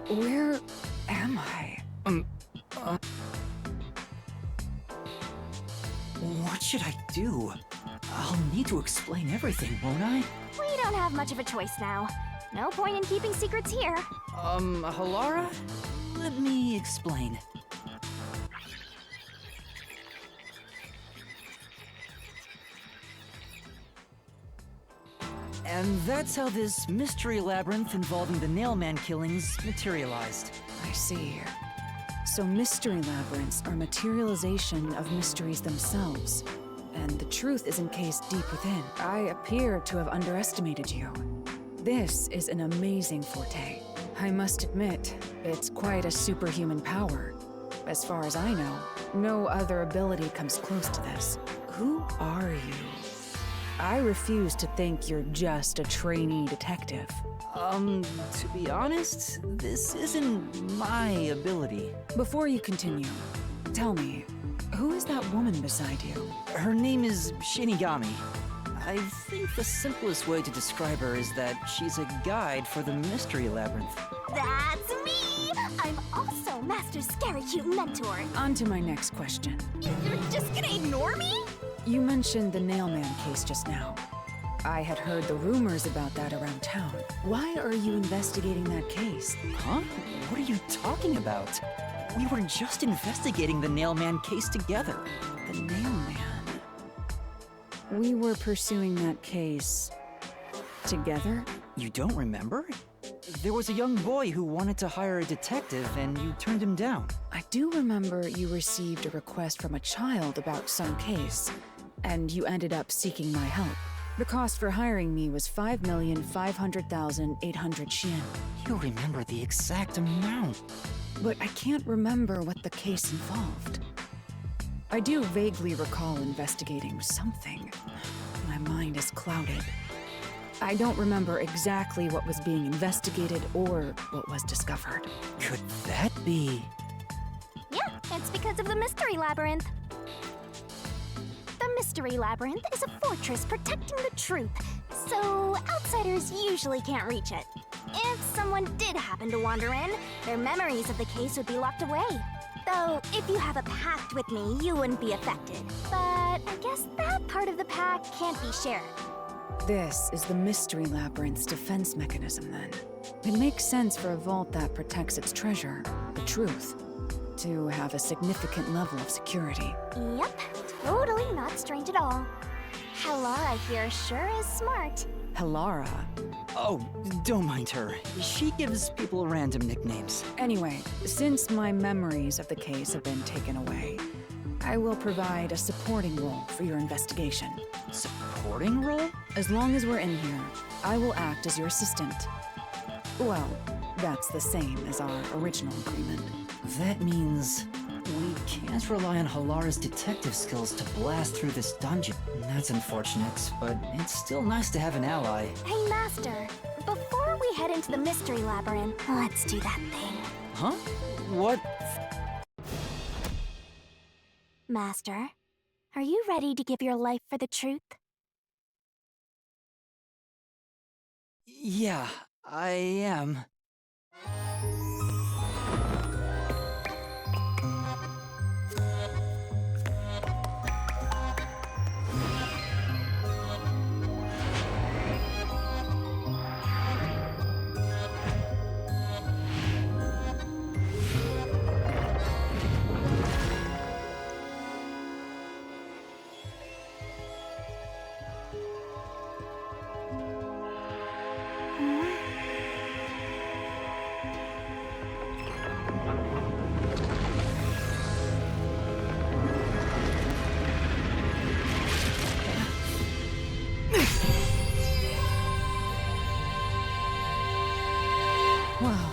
Where am I? What should I do? I'll need to explain everything, won't I? We don't have much of a choice now. No point in keeping secrets here. Halara? Let me explain. And that's how this mystery labyrinth involving the Nailman killings materialized. I see. So mystery labyrinths are materialization of mysteries themselves. And the truth is encased deep within. I appear to have underestimated you. This is an amazing forte. I must admit, it's quite a superhuman power. As far as I know, no other ability comes close to this. Who are you? I refuse to think you're just a trainee detective. To be honest, this isn't my ability. Before you continue, tell me, who is that woman beside you? Her name is Shinigami. I think the simplest way to describe her is that she's a guide for the Mystery Labyrinth. That's me! I'm also Master Scary Cute Mentor. On to my next question. You're just gonna ignore me? You mentioned the Nailman case just now. I had heard the rumors about that around town. Why are you investigating that case? Huh? What are you talking about? We were just investigating the Nailman case together. The Nailman. We were pursuing that case together? You don't remember? There was a young boy who wanted to hire a detective and you turned him down. I do remember you received a request from a child about some case, and you ended up seeking my help. The cost for hiring me was 5,500,800 yen. You remember the exact amount. But I can't remember what the case involved. I do vaguely recall investigating something. My mind is clouded. I don't remember exactly what was being investigated or what was discovered. Could that be... Yeah, it's because of the Mystery Labyrinth. The Mystery Labyrinth is a fortress protecting the truth, so outsiders usually can't reach it. If someone did happen to wander in, their memories of the case would be locked away. Though, if you have a pact with me, you wouldn't be affected. But I guess that part of the pact can't be shared. This is the Mystery Labyrinth's defense mechanism, then. It makes sense for a vault that protects its treasure, the truth, to have a significant level of security. Yep, totally not strange at all. Halara here sure is smart. Halara. Oh, don't mind her. She gives people random nicknames. Anyway, since my memories of the case have been taken away, I will provide a supporting role for your investigation. Supporting role? As long as we're in here, I will act as your assistant. Well, that's the same as our original agreement. That means we can't rely on Halara's detective skills to blast through this dungeon. That's unfortunate, but it's still nice to have an ally. Hey, Master, before we head into the Mystery Labyrinth, let's do that thing. Huh? What? Master, are you ready to give your life for the truth? Yeah, I am. Well,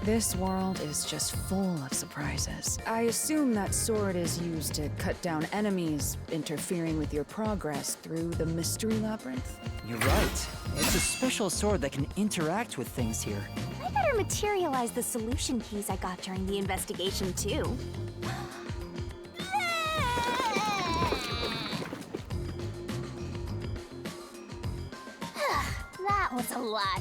this world is just full of surprises. I assume that sword is used to cut down enemies, interfering with your progress through the Mystery Labyrinth. You're right. It's a special sword that can interact with things here. I better materialize the solution keys I got during the investigation, too. That was a lot.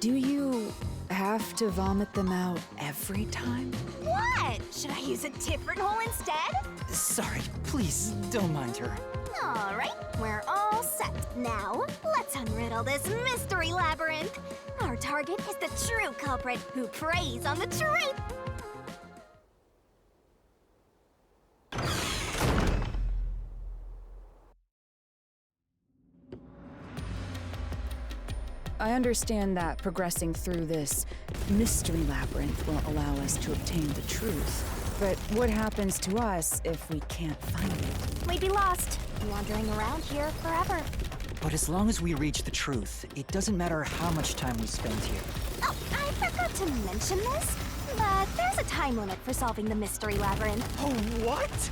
Do you have to vomit them out every time? What? Should I use a different hole instead? Sorry, please don't mind her. All right, we're all set. Now, let's unriddle this mystery labyrinth. Our target is the true culprit who preys on the truth. I understand that progressing through this mystery labyrinth will allow us to obtain the truth. But what happens to us if we can't find it? We'd be lost, wandering around here forever. But as long as we reach the truth, it doesn't matter how much time we spend here. Oh, I forgot to mention this, but there's a time limit for solving the mystery labyrinth. Oh, what?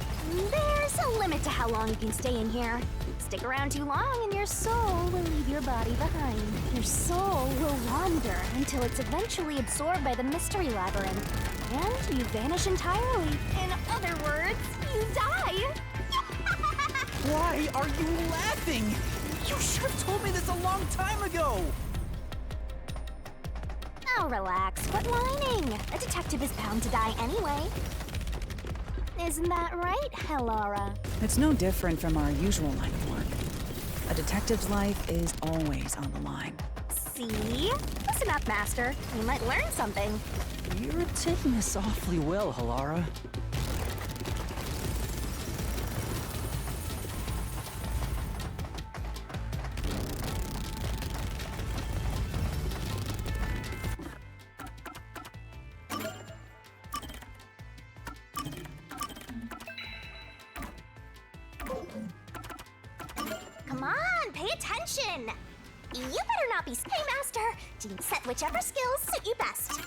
There's a limit to how long you can stay in here. Stick around too long and your soul will leave your body behind. Your soul will wander until it's eventually absorbed by the mystery labyrinth. And you vanish entirely. In other words, you die. Why are you laughing? You should have told me this a long time ago! Now relax, quit whining. A detective is bound to die anyway. Isn't that right, Hellara? It's no different from our usual line of work. A detective's life is always on the line. See? Listen up, Master. You might learn something. You're taking this awfully well, Hellara. Come on, pay attention! You better not be Hey, Master! Team set whichever skills suit you best.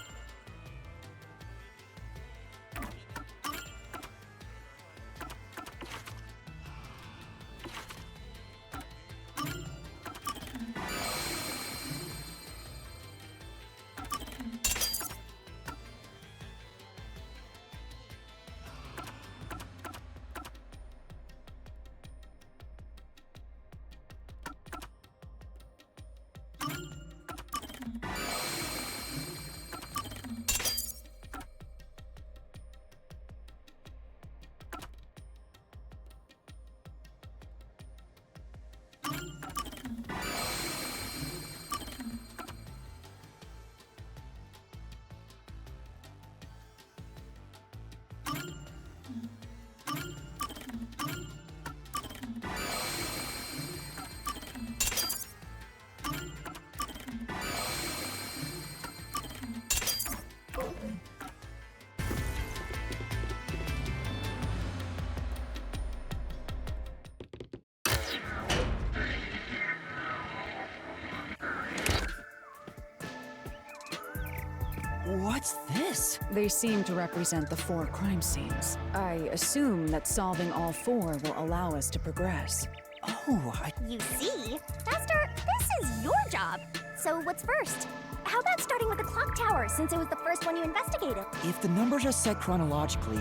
What's this? They seem to represent the 4 crime scenes. I assume that solving all 4 will allow us to progress. Oh, You see? Master, this is your job. So what's first? How about starting with the clock tower, since it was the first one you investigated? if the numbers are set chronologically,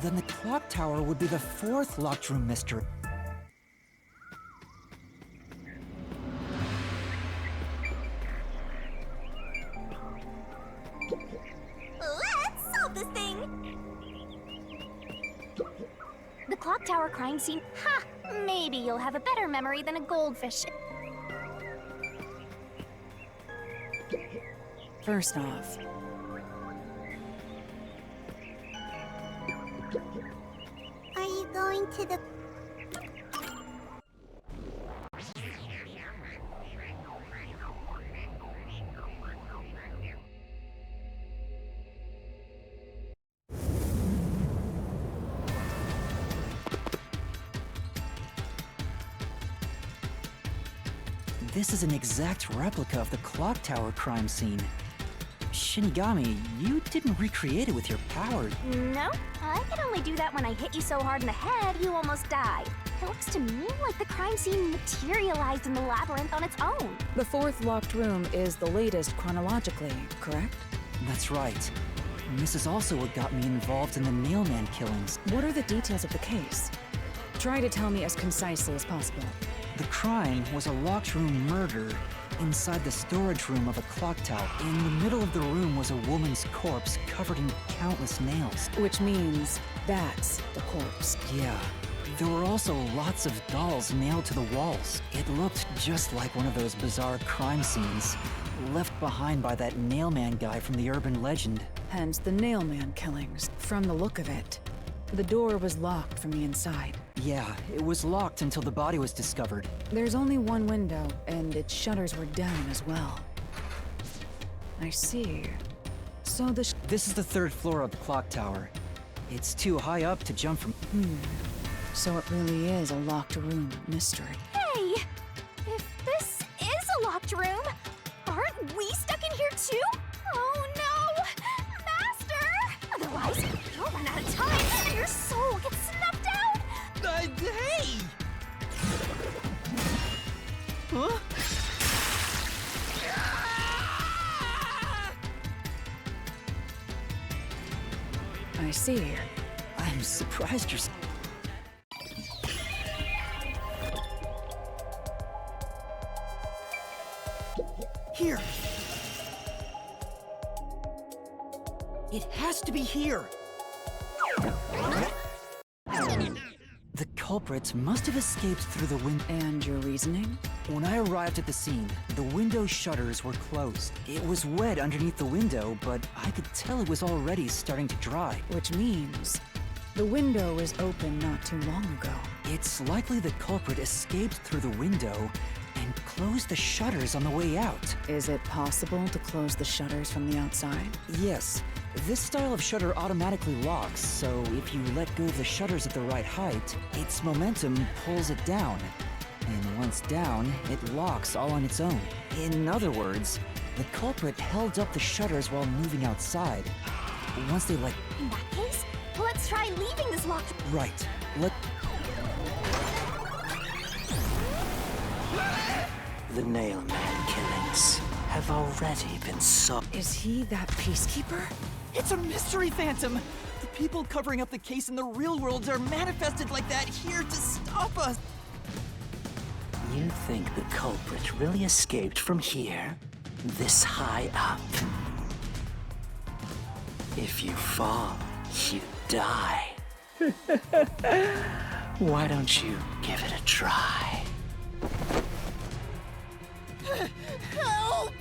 then the clock tower would be the 4th locked room mystery. Let's solve this thing! The clock tower crime scene. Ha! Maybe you'll have a better memory than a goldfish. First off, Are you going to the... This is an exact replica of the clock tower crime scene. Shinigami, you didn't recreate it with your power. No, I can only do that when I hit you so hard in the head you almost die. It looks to me like the crime scene materialized in the labyrinth on its own. the 4th locked room is the latest chronologically, correct? That's right. And this is also what got me involved in the Nailman killings. What are the details of the case? Try to tell me as concisely as possible. The crime was a locked room murder inside the storage room of a clock tower. In the middle of the room was a woman's corpse covered in countless nails. Which means that's the corpse. Yeah. There were also lots of dolls nailed to the walls. It looked just like one of those bizarre crime scenes left behind by that Nailman guy from the urban legend. Hence the Nailman killings. From the look of it, the door was locked from the inside. Yeah, it was locked until the body was discovered. There's only one window, and its shutters were down as well. I see. So This is the 3rd floor of the clock tower. It's too high up to jump from. So it really is a locked room mystery. Hey! If this is a locked room, aren't we stuck in here too? Oh no! Master! Otherwise, you'll run out of time and your soul gets snuffed out! Hey! Huh? I see. I'm surprised you're. Here! It has to be here! The culprits must have escaped through the window. And your reasoning? When I arrived at the scene, the window shutters were closed. It was wet underneath the window, but I could tell it was already starting to dry. Which means the window was open not too long ago. It's likely the culprit escaped through the window and closed the shutters on the way out. Is it possible to close the shutters from the outside? Yes. This style of shutter automatically locks, so if you let go of the shutters at the right height, its momentum pulls it down. And once down, it locks all on its own. In other words, the culprit held up the shutters while moving outside. Once they let... In that case, let's try leaving this locked... Right. Let... The Nailman killings have already been solved. Is he that peacekeeper? It's a mystery phantom! The people covering up the case in the real world are manifested like that here to stop us! You think the culprit really escaped from here? This high up? If you fall, you die. Why don't you give it a try? Help!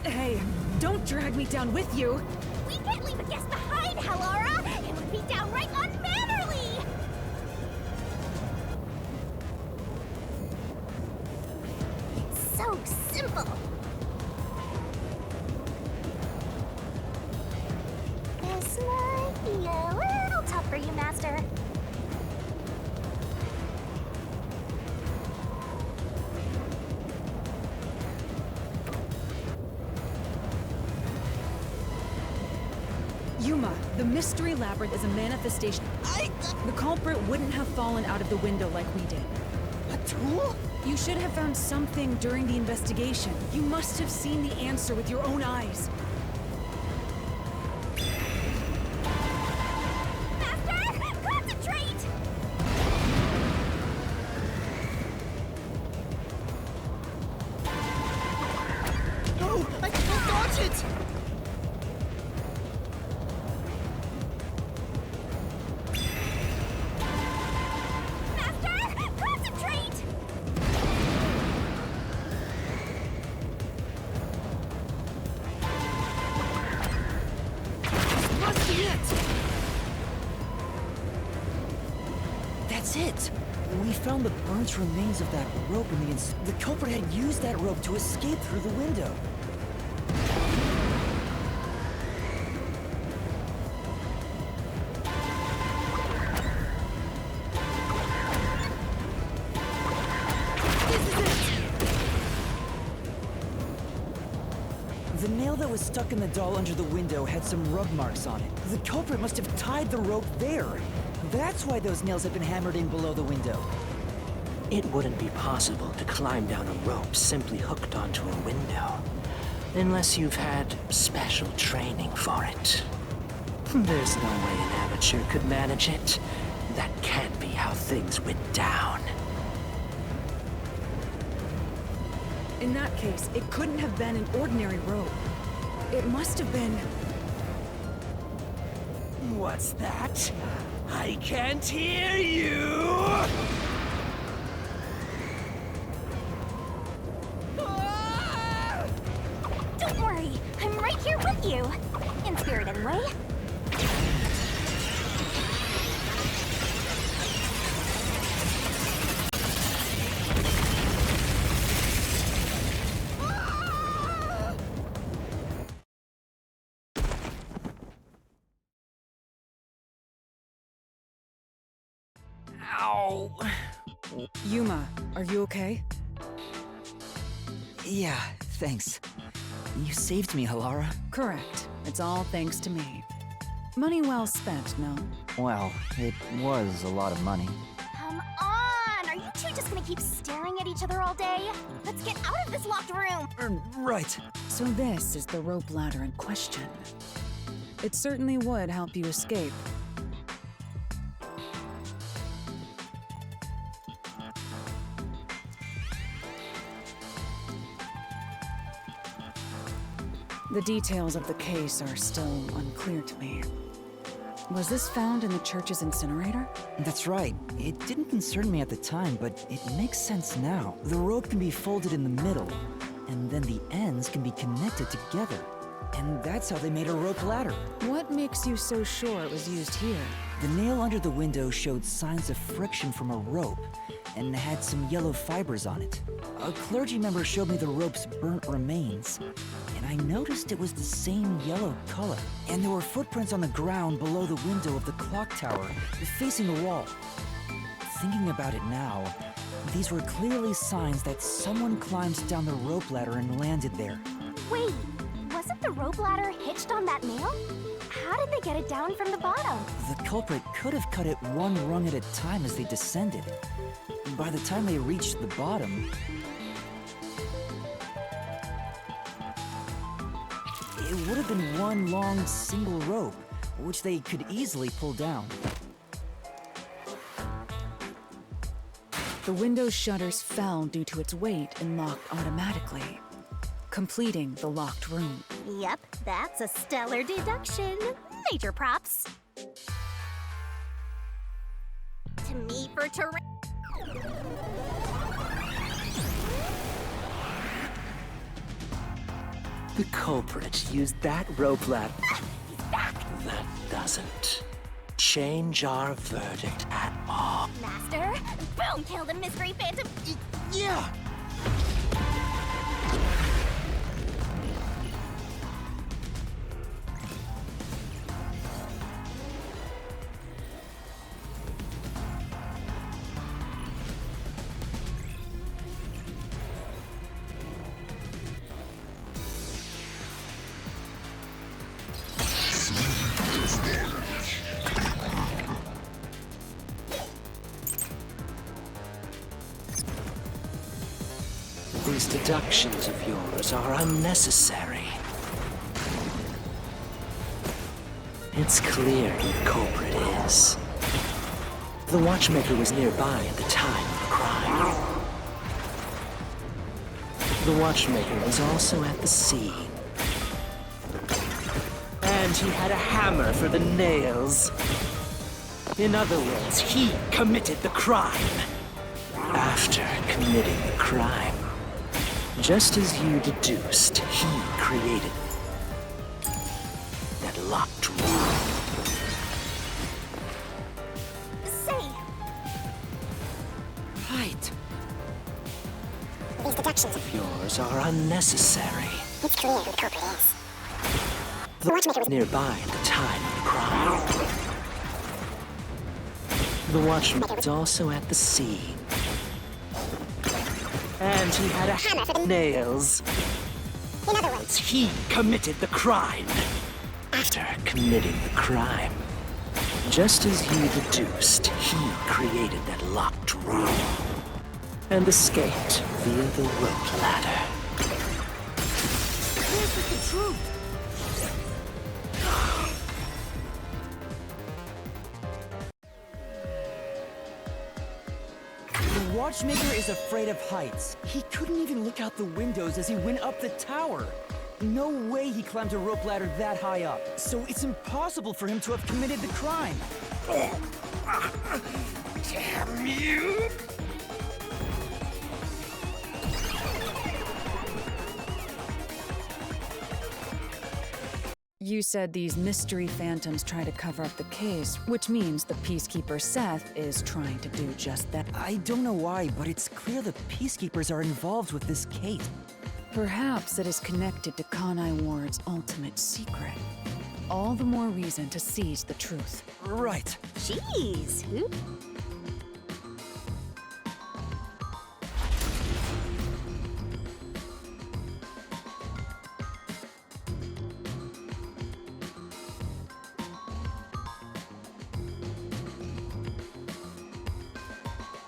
Hey, don't drag me down with you! We can't leave a guest behind, Hallara! It would be downright unmannerly! It's so simple! This might be a little tough for you, Master. Yuma, the mystery labyrinth is a manifestation. The culprit wouldn't have fallen out of the window like we did. A tool? You should have found something during the investigation. You must have seen the answer with your own eyes. Master, concentrate! No! I can't dodge it! Master, concentrate! Must be it! That's it! We found the burnt remains of that rope in the The culprit had used that rope to escape through the window. The nail that was stuck in the doll under the window had some rub marks on it. The culprit must have tied the rope there. That's why those nails had been hammered in below the window. It wouldn't be possible to climb down a rope simply hooked onto a window. Unless you've had special training for it. There's no way an amateur could manage it. That can't be how things went down. In that case, it couldn't have been an ordinary rope. It must have been... What's that? I can't hear you! Don't worry, I'm right here with you. In spirit, anyway. Ow! Yuma, are you okay? Yeah, thanks. You saved me, Halara. Correct. It's all thanks to me. Money well spent, no? Well, it was a lot of money. Come on! Are you two just gonna keep staring at each other all day? Let's get out of this locked room! Right. So this is the rope ladder in question. It certainly would help you escape. The details of the case are still unclear to me. Was this found in the church's incinerator? That's right. It didn't concern me at the time, but it makes sense now. The rope can be folded in the middle, and then the ends can be connected together. And that's how they made a rope ladder. What makes you so sure it was used here? The nail under the window showed signs of friction from a rope, and had some yellow fibers on it. A clergy member showed me the rope's burnt remains, and I noticed it was the same yellow color. And there were footprints on the ground below the window of the clock tower, facing the wall. Thinking about it now, these were clearly signs that someone climbed down the rope ladder and landed there. Wait, wasn't the rope ladder hitched on that nail? How did they get it down from the bottom? The culprit could have cut it one rung at a time as they descended. By the time they reached the bottom, it would have been one long single rope, which they could easily pull down. The window's shutters fell due to its weight and locked automatically, completing the locked room. Yep, that's a stellar deduction. Major props. To me for terrain. The culprit used that rope ladder. That doesn't change our verdict at all. Master, boom, kill the mystery phantom. Yeah! These deductions of yours are unnecessary. It's clear who the culprit is. The watchmaker was nearby at the time of the crime. The watchmaker was also at the scene. And he had a hammer for the nails. In other words, he committed the crime. After committing the crime, just as you deduced, he created that locked room. Say, Right. these deductions. Of yours are unnecessary. It's clear who the culprit is. The watchmaker was nearby at the time of the crime. The watchmaker was also at the scene. And he had a hammer for the nails. In other words, He committed the crime. After committing the crime, just as you deduced, he created that locked room and escaped via the rope ladder. this This is the truth! The watchmaker is afraid of heights. He couldn't even look out the windows as he went up the tower. No way he climbed a rope ladder that high up. So it's impossible for him to have committed the crime. Damn you! You said these mystery phantoms try to cover up the case, which means the Peacekeeper Seth is trying to do just that. I don't know why, but it's clear the Peacekeepers are involved with this case. Perhaps it is connected to Kanai Ward's ultimate secret. All the more reason to seize the truth. Right. Jeez, who?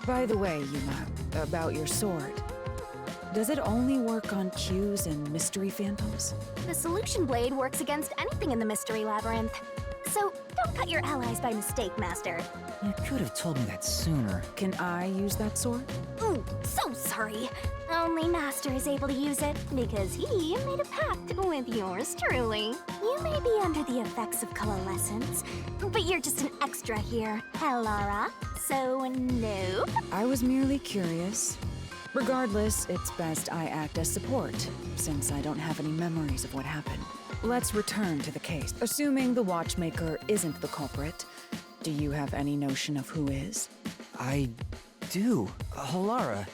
By the way, Yuma, about your sword. Does it only work on cues and mystery phantoms? The solution blade works against anything in the mystery labyrinth. So don't cut your allies by mistake, Master. You could have told me that sooner. Can I use that sword? Ooh, so sorry. Only Master is able to use it because he made a pact with yours truly. You may be under the effects of coalescence, but you're just an extra here, Hellara. So no. I was merely curious. Regardless, it's best I act as support, since I don't have any memories of what happened. Let's return to the case. Assuming the watchmaker isn't the culprit, do you have any notion of who is? I do. Halara,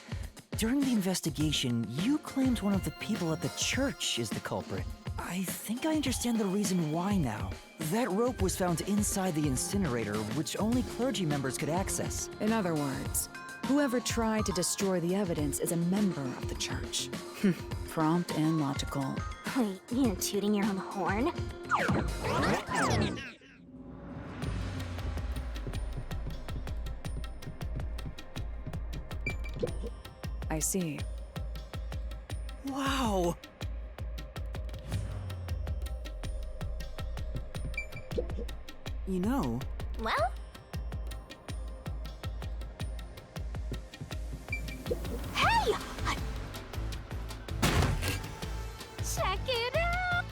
during the investigation, you claimed one of the people at the church is the culprit. I think I understand the reason why now. That rope was found inside the incinerator, which only clergy members could access. In other words, whoever tried to destroy the evidence is a member of the church. Prompt and logical. Wait, you're tooting your own horn? I see. Wow! You know, Well? Hey! Check it out!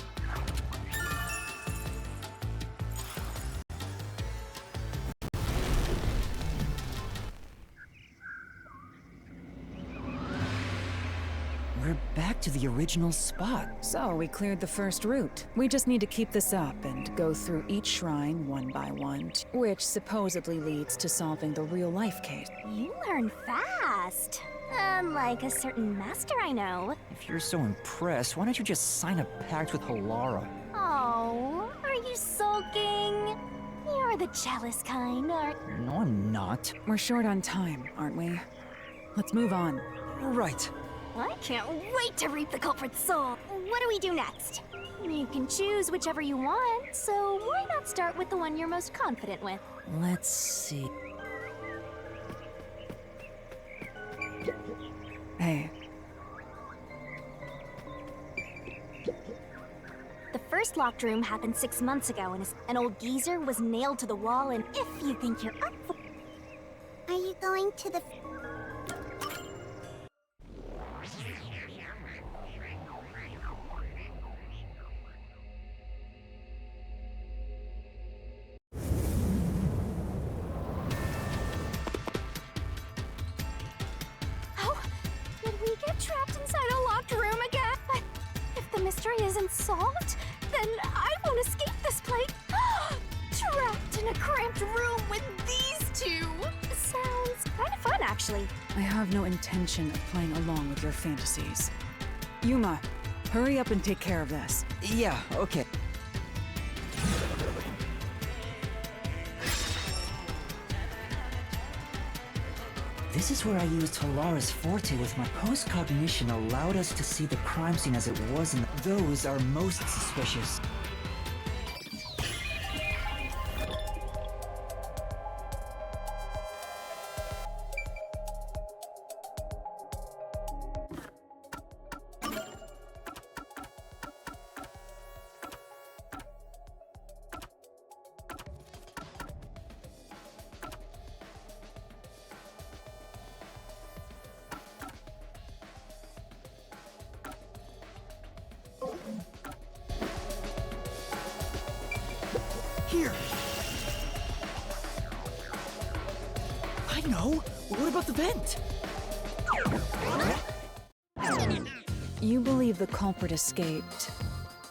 we're back to the original spot. So, we cleared the first route. We just need to keep this up and go through each shrine one by one, which supposedly leads to solving the real-life case. You learn fast. Unlike a certain master I know. If you're so impressed, why don't you just sign a pact with Halara? Oh, are you sulking? You're the jealous kind, aren't you? No, I'm not. We're short on time, aren't we? Let's move on. Right. I can't wait to reap the culprit's soul. What do we do next? You can choose whichever you want, so why not start with the one you're most confident with? Let's see. Hey, The first locked room happened 6 months ago, and an old geezer was nailed to the wall, and if you think you're up for... Are you going to the... Oh, did we get trapped inside a locked room again? But if the mystery isn't solved, then I won't escape this place. Trapped in a cramped room with these two. Sounds kind of fun, actually. I have no intention of playing along with your fantasies. Yuma, hurry up and take care of this. Yeah, okay. This is where I used Halara's forte with my post-cognition allowed us to see the crime scene as it was, and those are most suspicious. here. I know. What about the vent? You believe the culprit escaped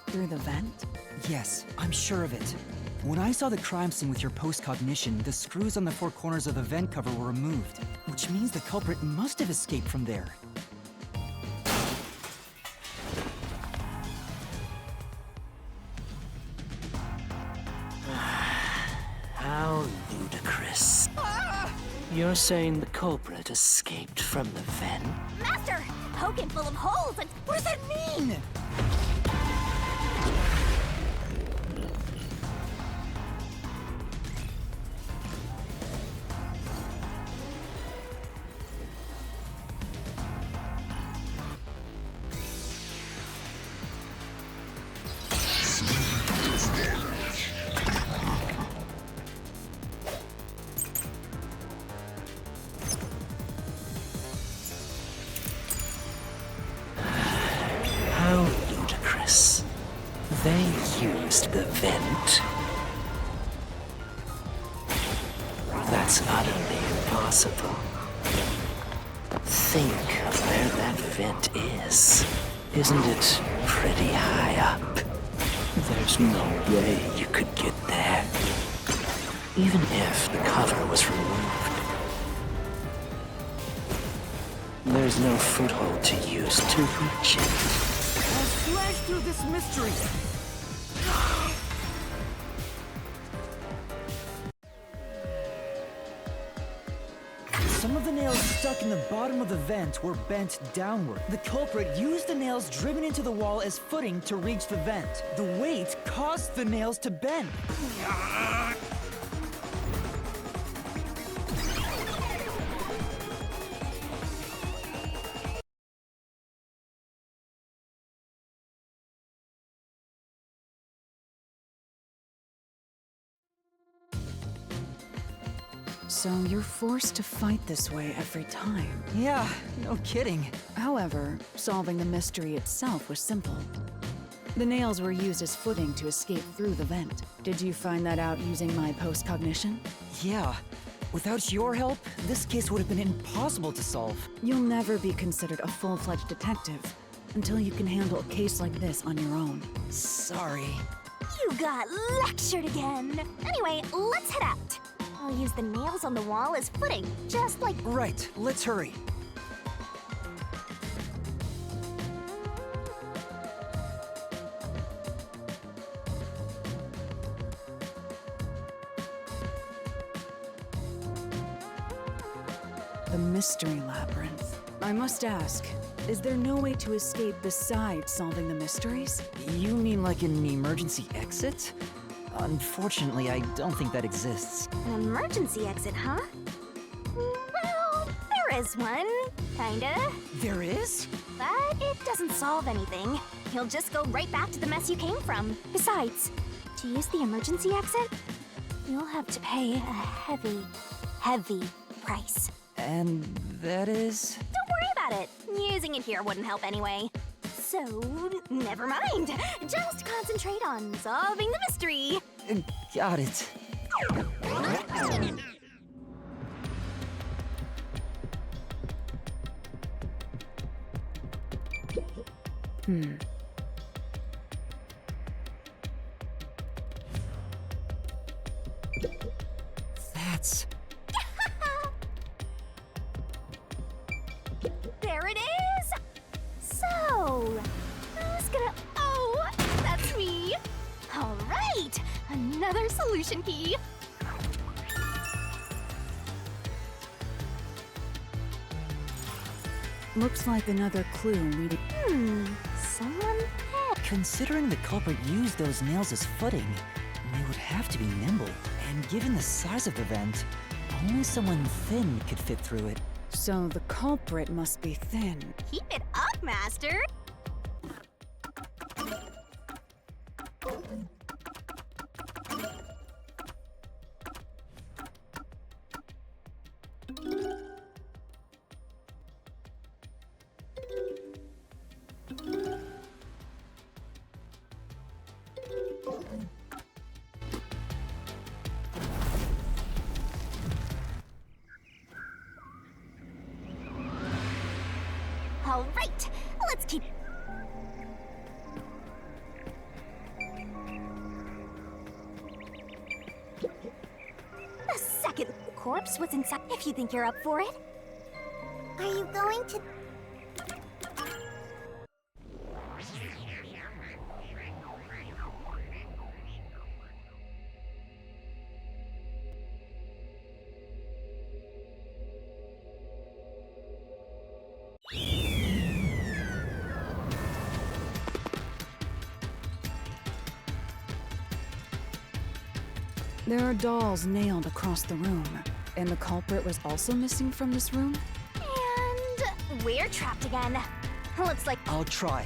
through the vent? Yes, I'm sure of it. When I saw the crime scene with your post-cognition, the screws on the four corners of the vent cover were removed, which means the culprit must have escaped from there. How ludicrous. You're saying the culprit escaped from the vent? Master! Poking full of holes and what does that mean? How ludicrous. They used the vent. That's utterly impossible. Think of where that vent is. Isn't it pretty high up? There's no way you could get there. Even if the cover was removed. There's no foothold to use to reach it. I'll slash through this mystery. Some of the nails stuck in the bottom of the vent were bent downward. The culprit used the nails driven into the wall as footing to reach the vent. The weight caused the nails to bend. So you're forced to fight this way every time. Yeah, no kidding. However, solving the mystery itself was simple. The nails were used as footing to escape through the vent. Did you find that out using my post-cognition? Yeah. Without your help, this case would have been impossible to solve. You'll never be considered a full-fledged detective until you can handle a case like this on your own. Sorry. You got lectured again. Anyway, let's head out. I'll use the nails on the wall as footing, just like... Right, let's hurry. The mystery labyrinth. I must ask, is there no way to escape besides solving the mysteries? You mean like an emergency exit? Unfortunately, I don't think that exists. An emergency exit, huh? Well, there is one, kinda. There is? But it doesn't solve anything. You'll just go right back to the mess you came from. Besides, to use the emergency exit, you'll have to pay a heavy, heavy price. And that is? Don't worry about it. Using it here wouldn't help anyway. So, never mind. Just concentrate on solving the mystery. Got it. That's... There it is! So, who's gonna... Oh, that's me! All right, another solution key. Looks like another clue leading... Someone... Considering the culprit used those nails as footing, they would have to be nimble. And given the size of the vent, only someone thin could fit through it. So the culprit must be thin. Keep it up, Master! All right, let's keep... A second. The corpse was inside. If you think you're up for it. Are you going to... There are dolls nailed across the room, and the culprit was also missing from this room? And we're trapped again. Looks like... I'll try.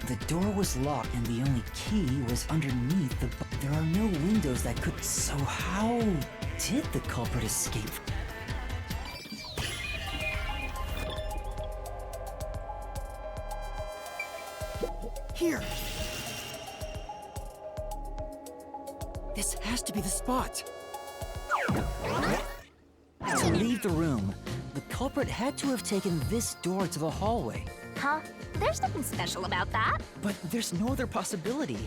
The door was locked and the only key was underneath the... There are no windows that could... So how did the culprit escape? Here! This has to be the spot! To leave the room, the culprit had to have taken this door to the hallway. Huh? There's nothing special about that. But there's no other possibility.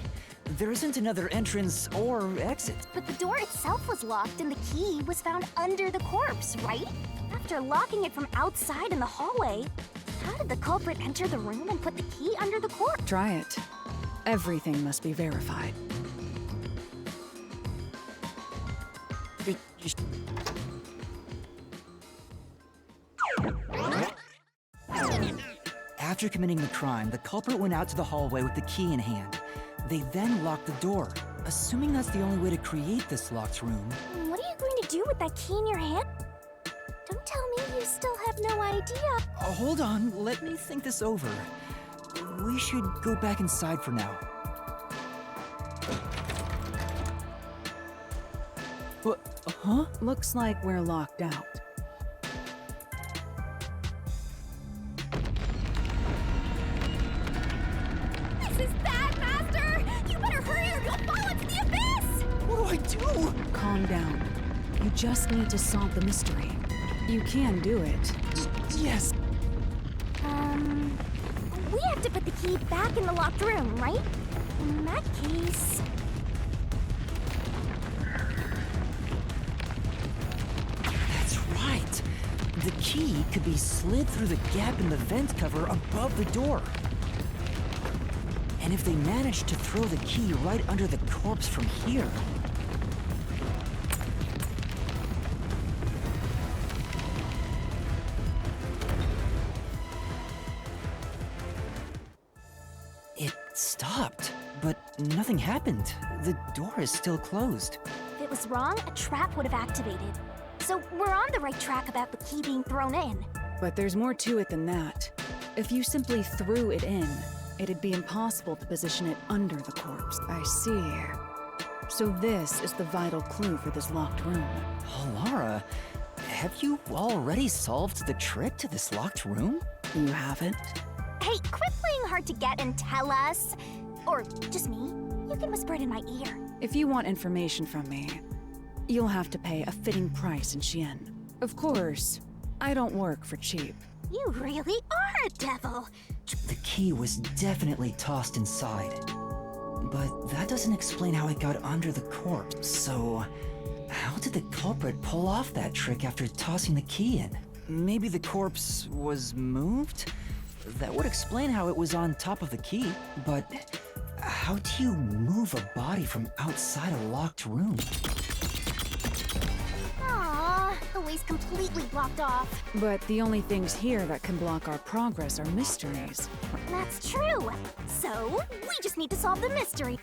There isn't another entrance or exit. But the door itself was locked and the key was found under the corpse, right? After locking it from outside in the hallway, how did the culprit enter the room and put the key under the corpse? Try it. Everything must be verified. After committing the crime, the culprit went out to the hallway with the key in hand. They then locked the door, assuming that's the only way to create this locked room. What are you going to do with that key in your hand? Don't tell me you still have no idea. Hold on, let me think this over. We should go back inside for now. What? Huh? Looks like we're locked out. This is bad, Master! You better hurry or you'll fall into the abyss! What do I do? Calm down. You just need to solve the mystery. You can do it. Yes. We have to put the key back in the locked room, right? In that case... That's right. The key could be slid through the gap in the vent cover above the door. And if they managed to throw the key right under the corpse from here... It stopped, but nothing happened. The door is still closed. If it was wrong, a trap would have activated. So we're on the right track about the key being thrown in. But there's more to it than that. If you simply threw it in, it'd be impossible to position it under the corpse. I see. So this is the vital clue for this locked room. Oh, Lara, have you already solved the trick to this locked room? You haven't? Hey, quit playing hard to get and tell us. Or just me. You can whisper it in my ear. If you want information from me, you'll have to pay a fitting price in Xian. Of course, I don't work for cheap. You really are a devil. The key was definitely tossed inside. But that doesn't explain how it got under the corpse, so... How did the culprit pull off that trick after tossing the key in? Maybe the corpse was moved? That would explain how it was on top of the key, but how do you move a body from outside a locked room? Aww, the way's completely blocked off. But the only things here that can block our progress are mysteries. That's true. So, we just need to solve the mystery.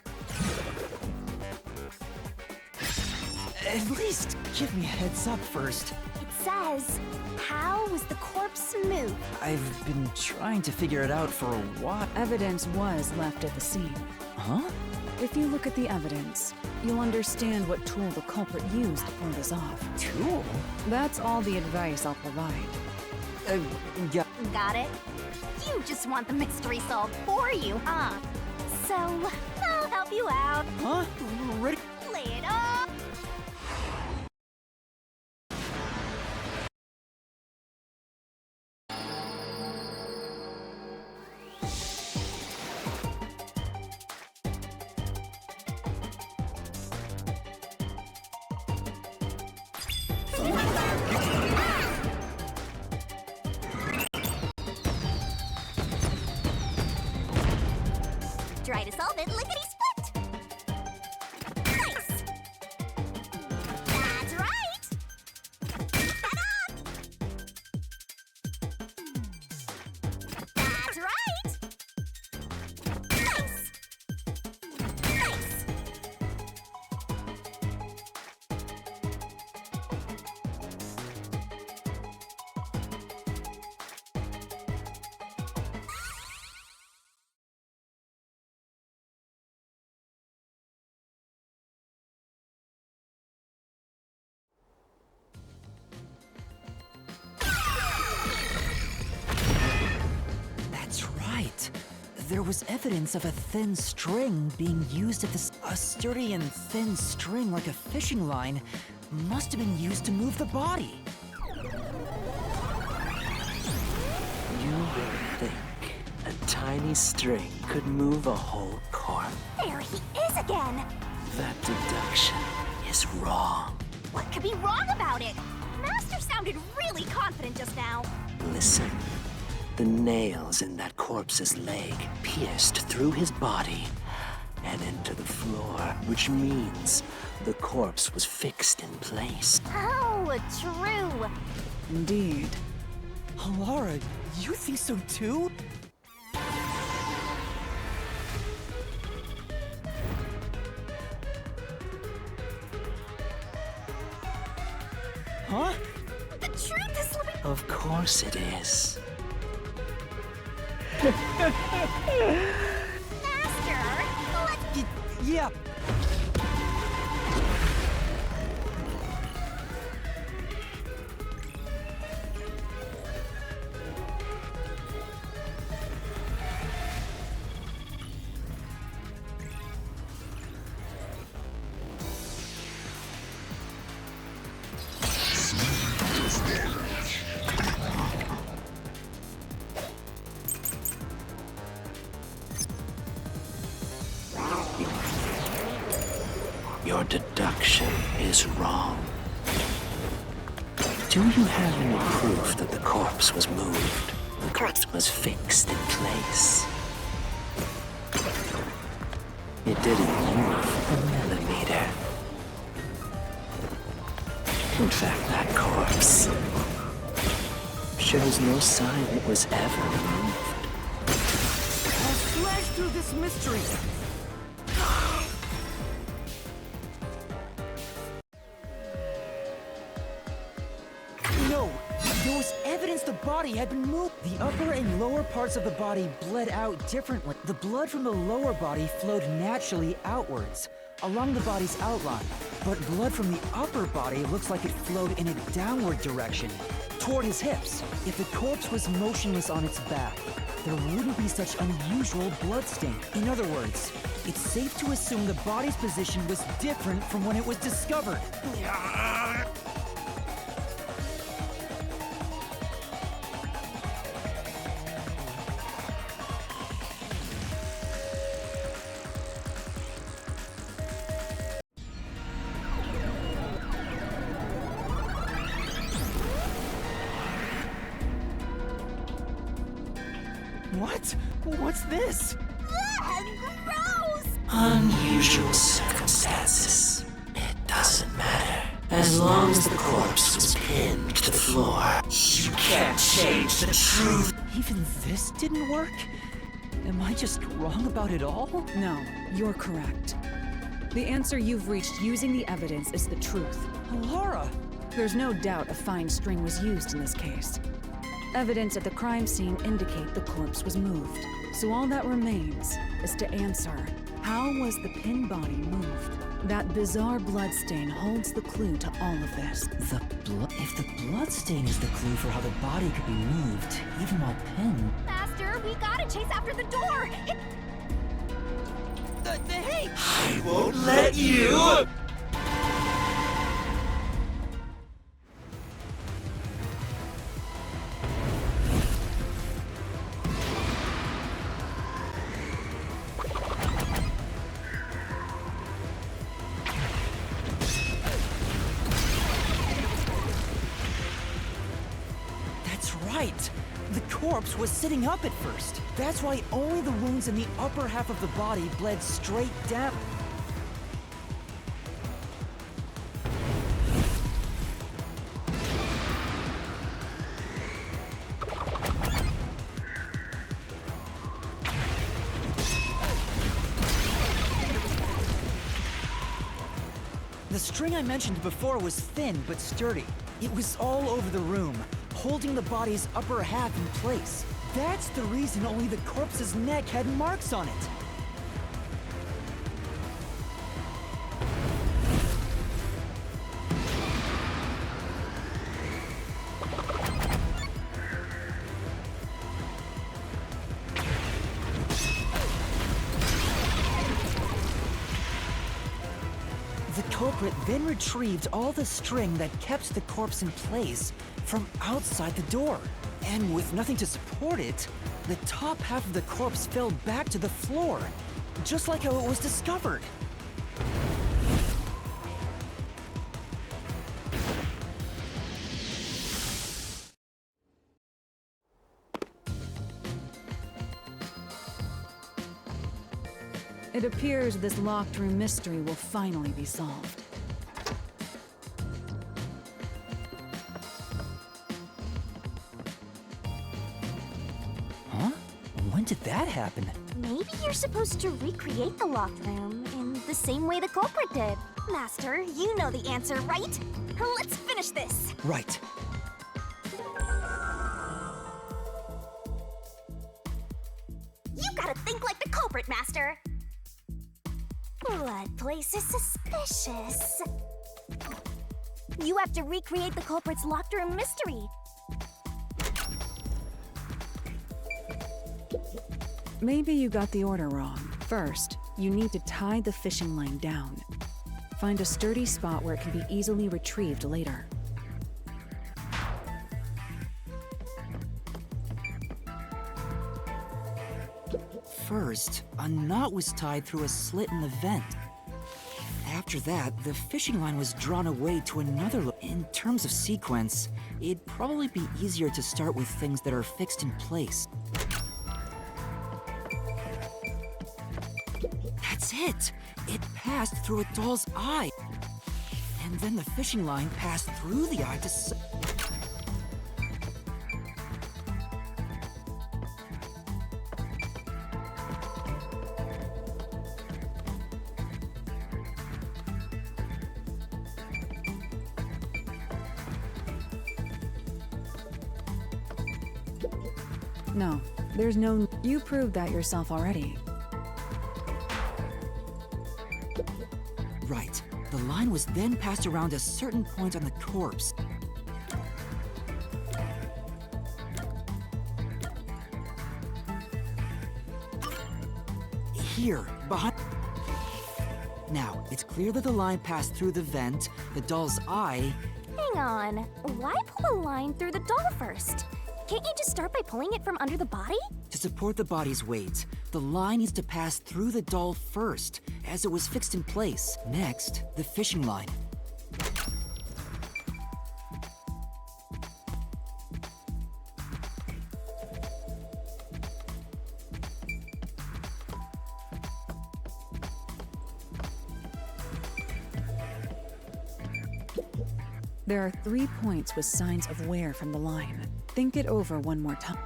At least give me a heads up first. It says, how was the corpse moved? I've been trying to figure it out for a while. Evidence was left at the scene. Huh? If you look at the evidence, you'll understand what tool the culprit used to pull this off. Tool? That's all the advice I'll provide. Yeah. Got it? You just want the mystery solved for you, huh? So, I'll help you out. Huh? Ready? Lay it on. to solve it lickety-split! Nice! That's right! Ta-da! That's right! Nice! Nice! That's right. There was evidence of a thin string being used at this. A sturdy and thin string like a fishing line must have been used to move the body. You really think a tiny string could move a whole corpse? There he is again! That deduction is wrong. What could be wrong about it? Master sounded really confident just now. Listen. The nails in that corpse's leg pierced through his body and into the floor, which means the corpse was fixed in place. Oh, true. Indeed. Laura, you think so too? Huh? The truth is slipping. Of course it is. Master, let's... Yeah. Your deduction is wrong. Do you have any proof that the corpse was moved? The corpse was fixed in place. It didn't move a millimeter. In fact, that corpse shows no sign it was ever removed. I'll slash through this mystery. No, there was evidence the body had been moved. The upper and lower parts of the body bled out differently. The blood from the lower body flowed naturally outwards, along the body's outline. But blood from the upper body looks like it flowed in a downward direction, toward his hips. If the corpse was motionless on its back, there wouldn't be such unusual bloodstain. In other words, it's safe to assume the body's position was different from when it was discovered. What? What's this? Gross! Unusual circumstances. It doesn't matter. As long as the corpse was pinned to the floor, you can't change the truth. Even this didn't work? Am I just wrong about it all? No, you're correct. The answer you've reached using the evidence is the truth. Laura! There's no doubt a fine string was used in this case. Evidence at the crime scene indicate the corpse was moved. So all that remains is to answer, how was the pinned body moved? That bizarre bloodstain holds the clue to all of this. If the bloodstain is the clue for how the body could be moved, even while pinned... Master, we gotta chase after the door! Hey! I won't let you! That's right! The corpse was sitting up at first. That's why only the wounds in the upper half of the body bled straight down. The string I mentioned before was thin but sturdy. It was all over the room, holding the body's upper half in place. That's the reason only the corpse's neck had marks on it. The culprit then retrieved all the string that kept the corpse in place from outside the door. And with nothing to support it, the top half of the corpse fell back to the floor, just like how it was discovered. It appears this locked room mystery will finally be solved. Huh? When did that happen? Maybe you're supposed to recreate the locked room in the same way the culprit did. Master, you know the answer, right? Let's finish this! Right. You gotta think like the culprit, Master! Blood place is suspicious. You have to recreate the culprit's locked room mystery. Maybe you got the order wrong. First, you need to tie the fishing line down. Find a sturdy spot where it can be easily retrieved later. First, a knot was tied through a slit in the vent. After that, the fishing line was drawn away to another In terms of sequence, it'd probably be easier to start with things that are fixed in place. That's it! It passed through a doll's eye! And then the fishing line passed through the eye to No, there's no... You proved that yourself already. Right. The line was then passed around a certain point on the corpse. Here, behind... Now, it's clear that the line passed through the vent, the doll's eye... Hang on. Why pull a line through the doll first? Can't you just start by pulling it from under the body? To support the body's weight, the line needs to pass through the doll first, as it was fixed in place. Next, the fishing line. There are 3 points with signs of wear from the line. Think it over one more time.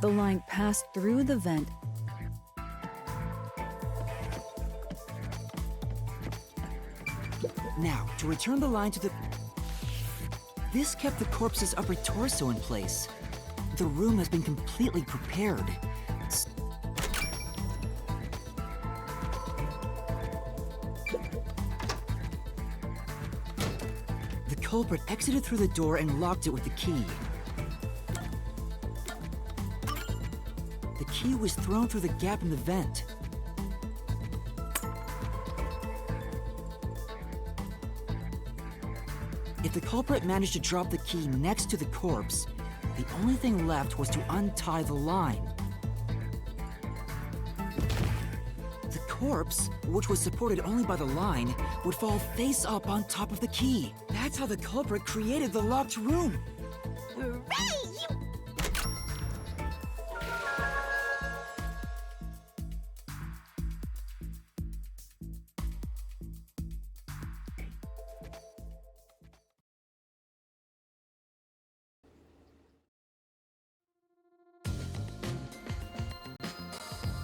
The line passed through the vent. Now, to return the line to the... This kept the corpse's upper torso in place. The room has been completely prepared. The culprit exited through the door and locked it with the key. The key was thrown through the gap in the vent. If the culprit managed to drop the key next to the corpse, The only thing left was to untie the line. The corpse, which was supported only by the line, would fall face up on top of the key. That's how the culprit created the locked room. Hooray!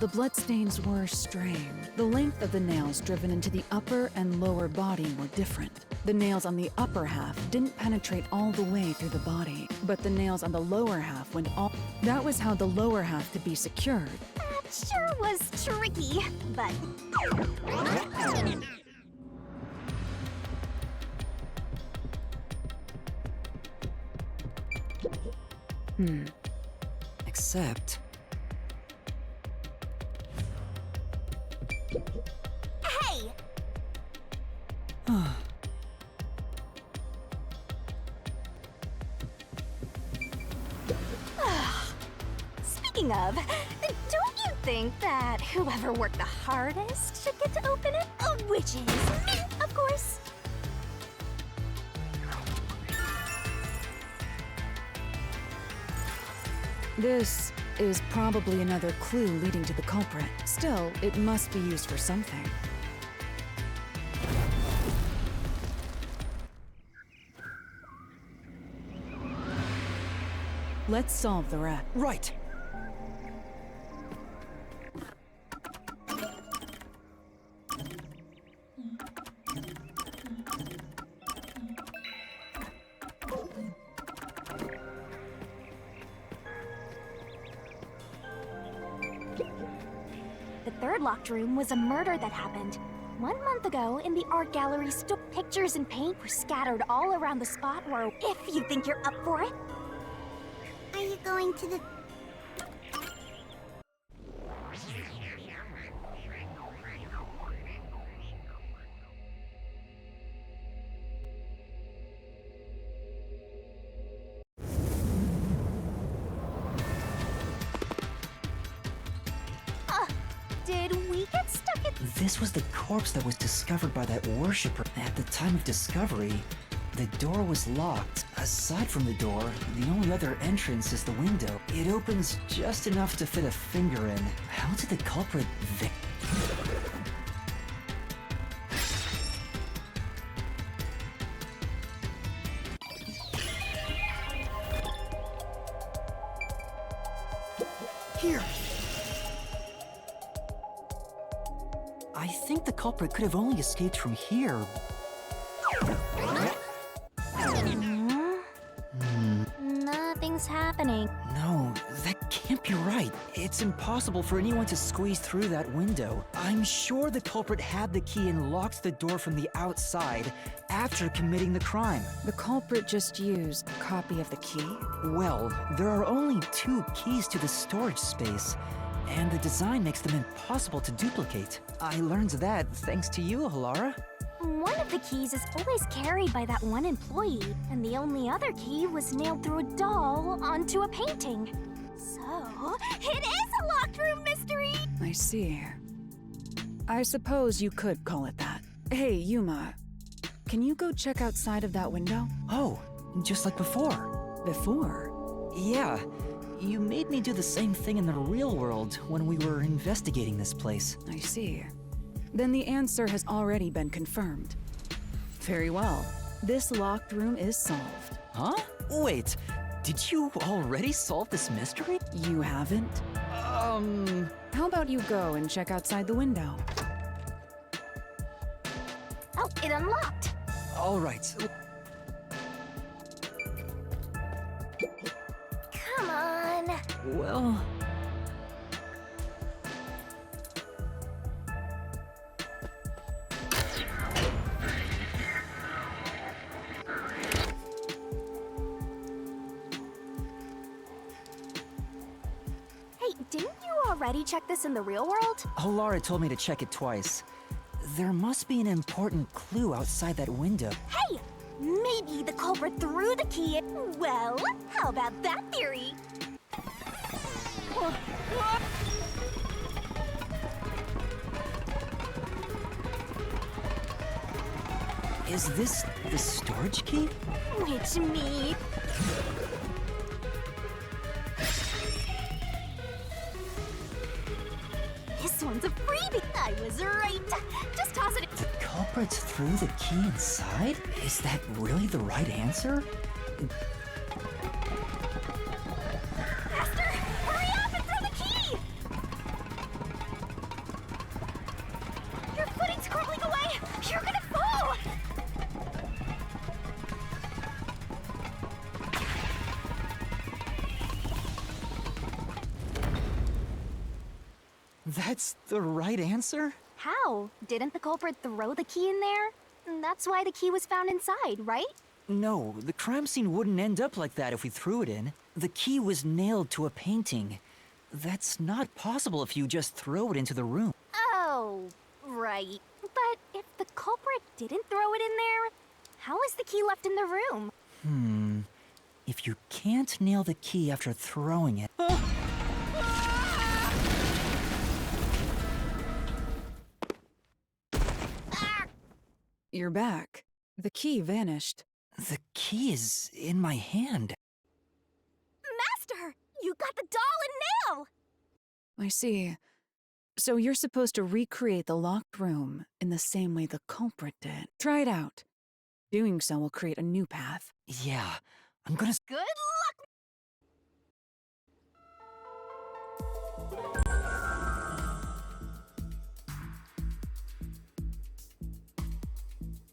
The bloodstains were strange. The length of the nails driven into the upper and lower body were different. The nails on the upper half didn't penetrate all the way through the body, but the nails on the lower half went all. That was how the lower half could be secured. That sure was tricky, but... Except... Hey! Speaking of, don't you think that whoever worked the hardest should get to open it? Which is me, of course. This is probably another clue leading to the culprit. Still, it must be used for something. Let's solve the rest. Right! The third locked room was a murder that happened 1 month ago in the art gallery. Pictures and paint were scattered all around the spot where, if you think you're up for it. Are you going to the... Did we get stuck at... This was the corpse that was discovered by that worshipper. At the time of discovery, the door was locked. Aside from the door, the only other entrance is the window. It opens just enough to fit a finger in. How did the culprit Here! I think the culprit could have only escaped from here. Nothing's happening. No, that can't be right. It's impossible for anyone to squeeze through that window. I'm sure the culprit had the key and locked the door from the outside after committing the crime. The culprit just used a copy of the key? Well, there are only 2 keys to the storage space, and the design makes them impossible to duplicate. I learned that thanks to you, Halara. One of the keys is always carried by that one employee, and the only other key was nailed through a doll onto a painting. So, it is a locked room mystery! I see. I suppose you could call it that. Hey, Yuma, can you go check outside of that window? Oh, just like before. Before? Yeah, you made me do the same thing in the real world when we were investigating this place. I see. Then the answer has already been confirmed. Very well. This locked room is solved. Huh? Wait, did you already solve this mystery? You haven't? How about you go and check outside the window? Oh, it unlocked! All right. Come on! Well... Hey, didn't you already check this in the real world? Halara told me to check it twice. There must be an important clue outside that window. Hey! Maybe the culprit threw the key. Well, how about that theory? Is this the storage key? Which me? This one's a freebie. I was right. Just toss it. The culprit threw the key inside? Is that really the right answer? Master, hurry up and throw the key! Your footing's crumbling away. You're gonna fall. That's the right answer? How? Didn't the culprit throw the key in there? That's why the key was found inside, right? No, the crime scene wouldn't end up like that if we threw it in. The key was nailed to a painting. That's not possible if you just throw it into the room. Oh, right. But if the culprit didn't throw it in there, how is the key left in the room? If you can't nail the key after throwing it... You're back. The key vanished. The key is in my hand. Master, you got the doll and nail! I see. So you're supposed to recreate the locked room in the same way the culprit did. Try it out. Doing so will create a new path. Yeah, I'm gonna... Good luck!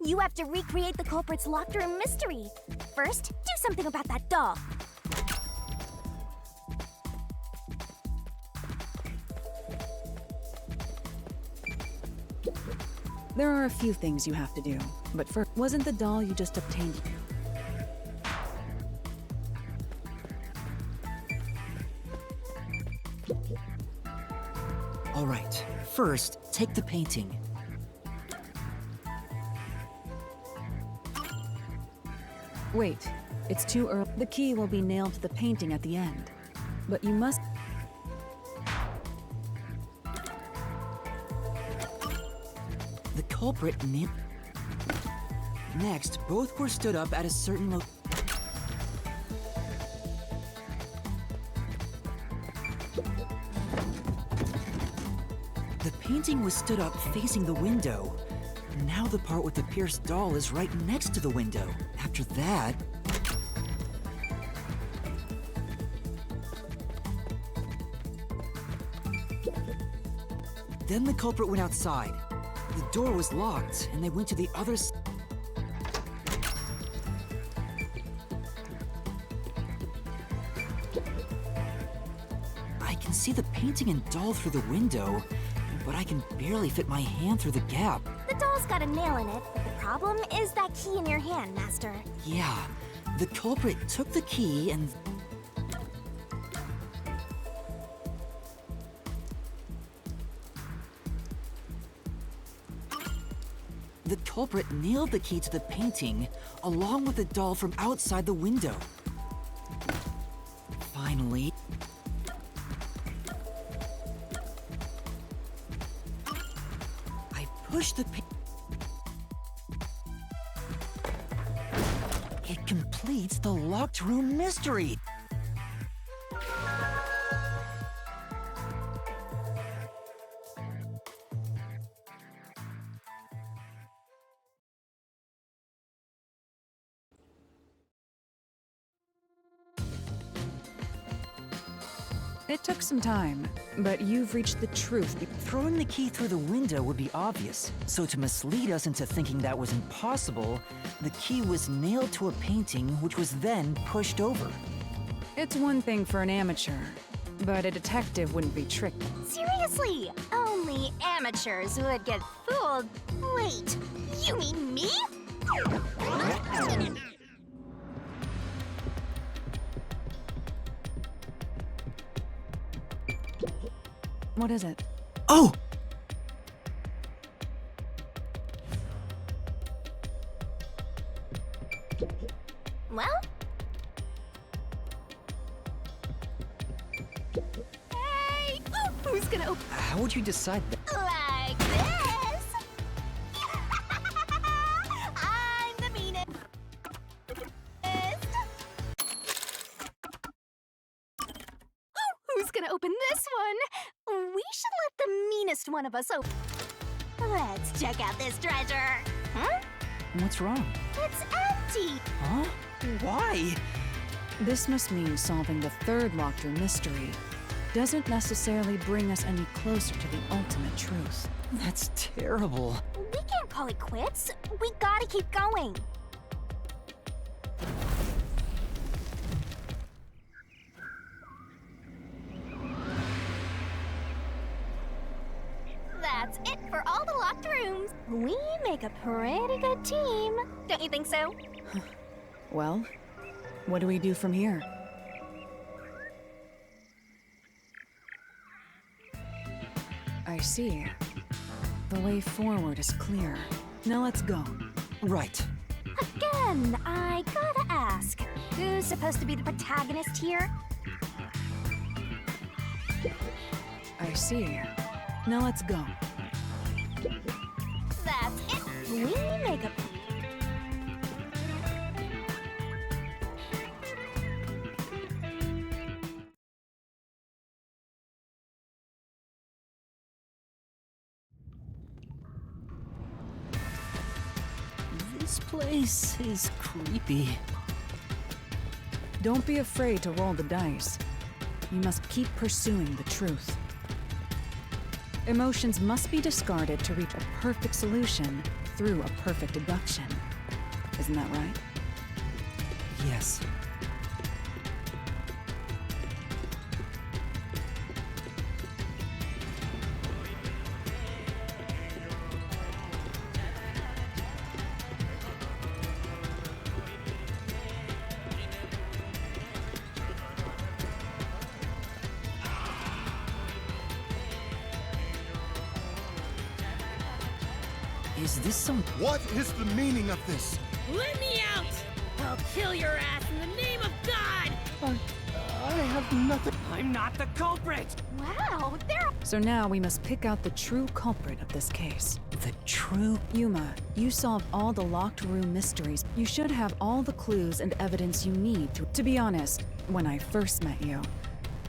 You have to recreate the culprit's locked room mystery. First, do something about that doll. There are a few things you have to do, but first, wasn't the doll you just obtained? All right, first, take the painting. Wait, it's too early. The key will be nailed to the painting at the end. But you must... The culprit nailed... Next, both were stood up at a certain The painting was stood up facing the window. Now the part with the pierced doll is right next to the window. After that... Then the culprit went outside. The door was locked, and they went to the other side. I can see the painting and doll through the window, but I can barely fit my hand through the gap. The doll's got a nail in it, but the problem is that key in your hand, Master. Yeah, the culprit took the key and... The culprit nailed the key to the painting, along with the doll from outside the window. Finally... I pushed the It completes the locked room mystery! It took some time, but you've reached the truth. Throwing the key through the window would be obvious, so to mislead us into thinking that was impossible, the key was nailed to a painting which was then pushed over. It's one thing for an amateur, but a detective wouldn't be tricked. Seriously, only amateurs would get fooled. Wait, you mean me? What is it? Oh! Hey! Who's gonna open How would you decide that? like this? I'm the meanest. Who's gonna open this one? We should let the meanest one of us open. Let's check out this treasure. Huh? What's wrong? It's empty. Huh? Why? This must mean solving the third locked room mystery doesn't necessarily bring us any closer to the ultimate truth. That's terrible. We can't call it quits. We gotta keep going. That's it for all the locked rooms. We make a pretty good team. Don't you think so? Well, what do we do from here? I see. The way forward is clear. Now let's go. Right. Again, I gotta ask, who's supposed to be the protagonist here? I see. Now let's go. That's it. We make a... This place is creepy. Don't be afraid to roll the dice. You must keep pursuing the truth. Emotions must be discarded to reach a perfect solution through a perfect deduction. Isn't that right? Yes. Is this some... What is the meaning of this? Let me out! I'll kill your ass in the name of God! I have nothing. I'm not the culprit! Wow, they're... So now we must pick out the true culprit of this case. the true... Yuma, you solved all the locked room mysteries. You should have all the clues and evidence you need to be honest, when I first met you,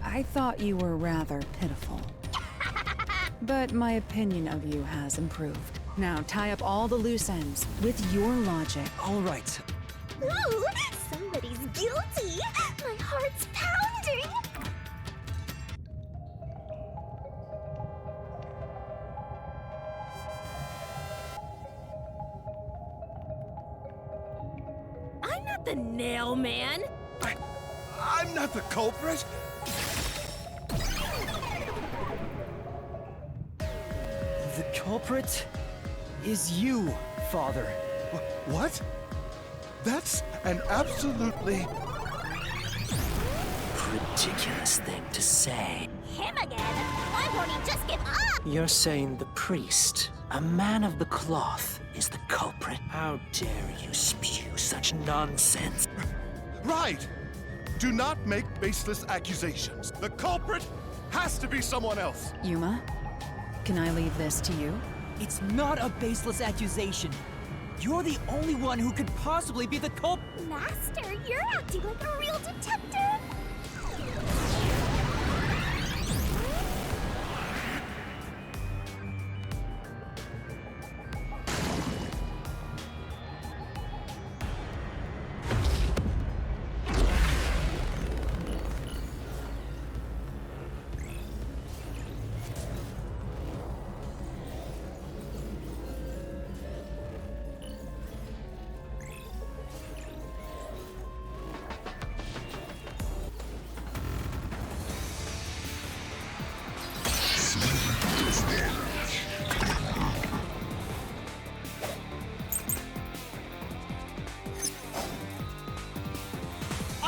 I thought you were rather pitiful. But my opinion of you has improved. Now tie up all the loose ends with your logic. All right. Ooh, somebody's guilty! My heart's pounding! I'm not the nail man! I'm not the culprit. The culprit is you, Father. What? That's an absolutely... Ridiculous thing to say. Him again? Why won't he just give up? You're saying the priest, a man of the cloth, is the culprit? How dare you spew such nonsense? Right! Do not make baseless accusations. The culprit has to be someone else. Yuma, can I leave this to you? It's not a baseless accusation. You're the only one who could possibly be the culprit. Master, you're acting like a real detective!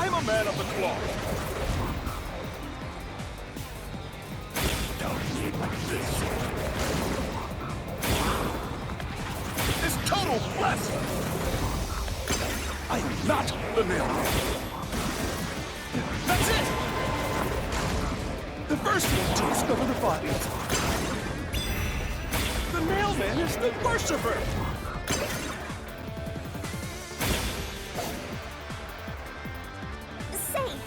I'm a man of the cloth. This total blasphemy! I am not the nail man. That's it! The first one to discover the bodies. The mailman is the worshiper! Safe.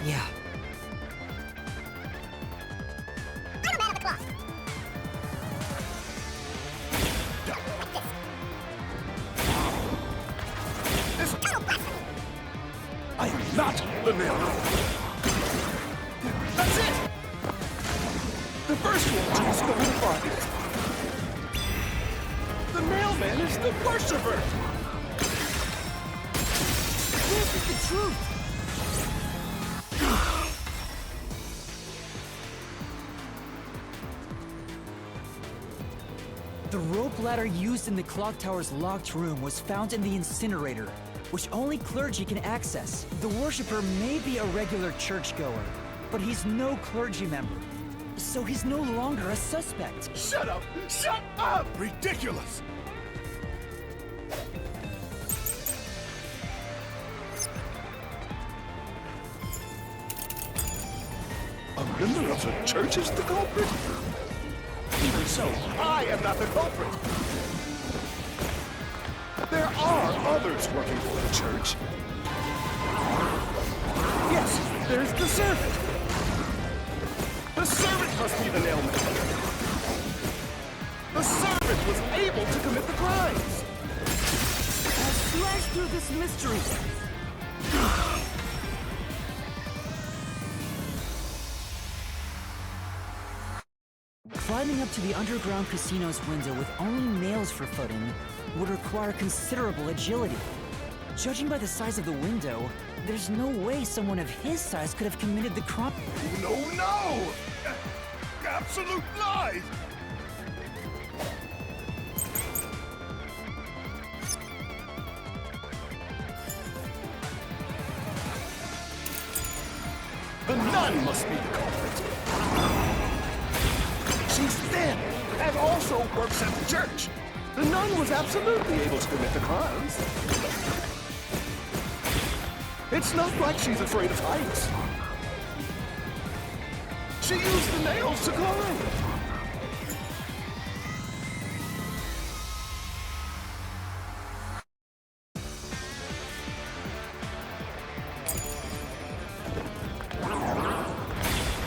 Yeah. I'm a man of the cloth. This Total blasphemy. I am not the mailman. That's it! The first one to discover the bodies. The mailman is the worshiper! This is the truth! The rope ladder used in the clock tower's locked room was found in the incinerator, which only clergy can access. The worshipper may be a regular churchgoer, but he's no clergy member. So he's no longer a suspect. Shut up! Shut up! Ridiculous! A member of the church is the culprit? Even so, I am not the culprit. There are others working for the church. Yes, there's the servant. The servant must be the nailman. The servant was able to commit the crimes. I'll slash through this mystery. Climbing up to the underground casino's window with only nails for footing would require considerable agility. Judging by the size of the window, there's no way someone of his size could have committed the crime. No, no! Absolute lies! The nun must be the culprit. She's thin and also works at the church. The nun was absolutely able to commit the crimes. It's not like she's afraid of heights. She used the nails to climb.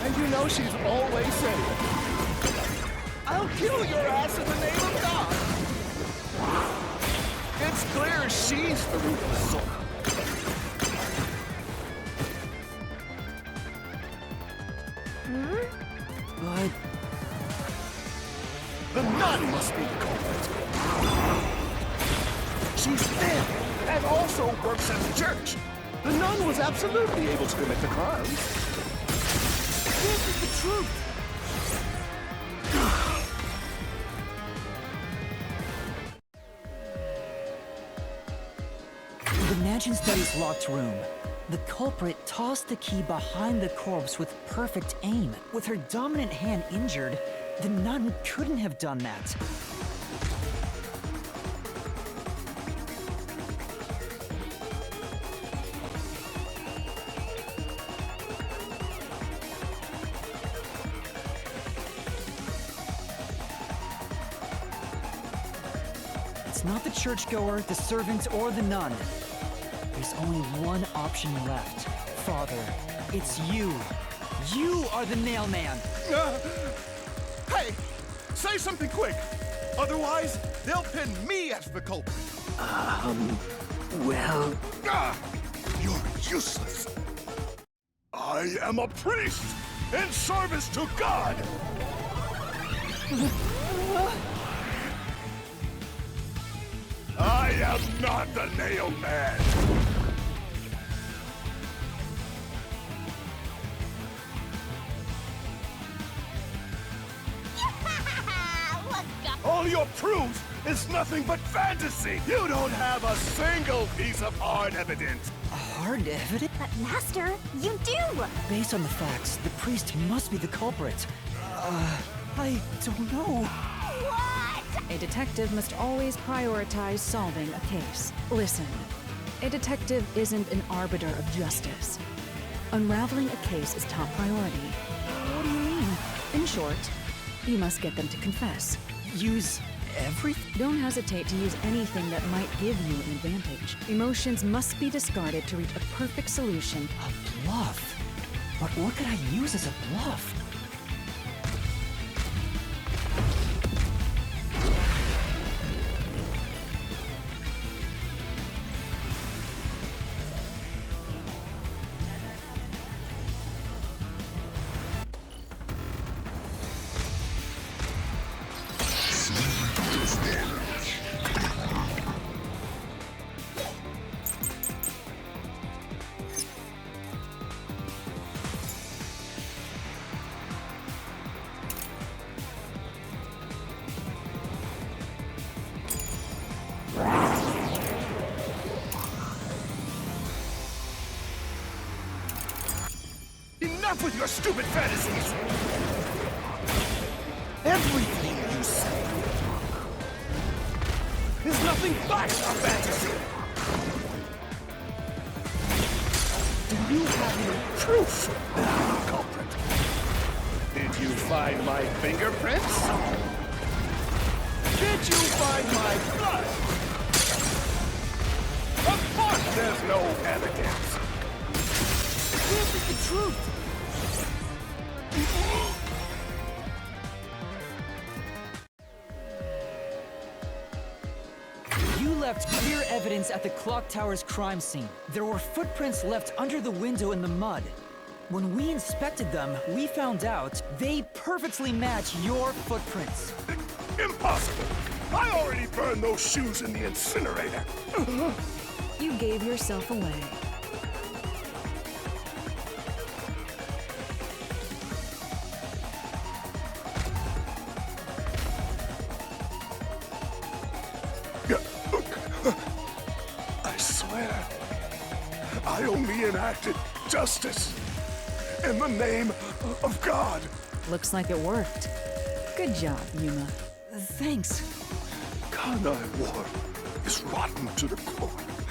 And you know she's always saying, I'll kill your ass in the name of God. It's clear she's the ruthless soul. But The nun must be the culprit. She's thin and also works at the church. The nun was absolutely able to commit the crimes. this is the truth. In the mansion study's locked room, the culprit tossed the key behind the corpse with perfect aim. With her dominant hand injured, the nun couldn't have done that. It's not the churchgoer, the servant, or the nun. There's only one option left. Father, it's you. You are the nailman. Hey, say something quick. Otherwise, they'll pin me as the culprit. Well, You're useless. I am a priest in service to God. I am not the nail man. All your proof is nothing but fantasy. You don't have a single piece of hard evidence. Hard evidence? But Master, you do! Based on the facts, the priest must be the culprit. I don't know. What? A detective must always prioritize solving a case. Listen, a detective isn't an arbiter of justice. Unraveling a case is top priority. What do you mean? In short, you must get them to confess. Use everything? Don't hesitate to use anything that might give you an advantage. Emotions must be discarded to reach a perfect solution. A bluff? But what could I use as a bluff? Enough with your stupid fantasies! Everything you say is nothing but a fantasy! Do you have any proof that I'm the culprit? Did you find my fingerprints? Did you find my blood? Of course there's no evidence! This is the truth! You left clear evidence at the clock tower's crime scene. There were footprints left under the window in the mud. When we inspected them, we found out they perfectly match your footprints. Impossible! I already burned those shoes in the incinerator! You gave yourself away. I swear, I only enacted justice in the name of God. Looks like it worked. Good job, Yuma. Thanks. Carnai War is rotten to the core.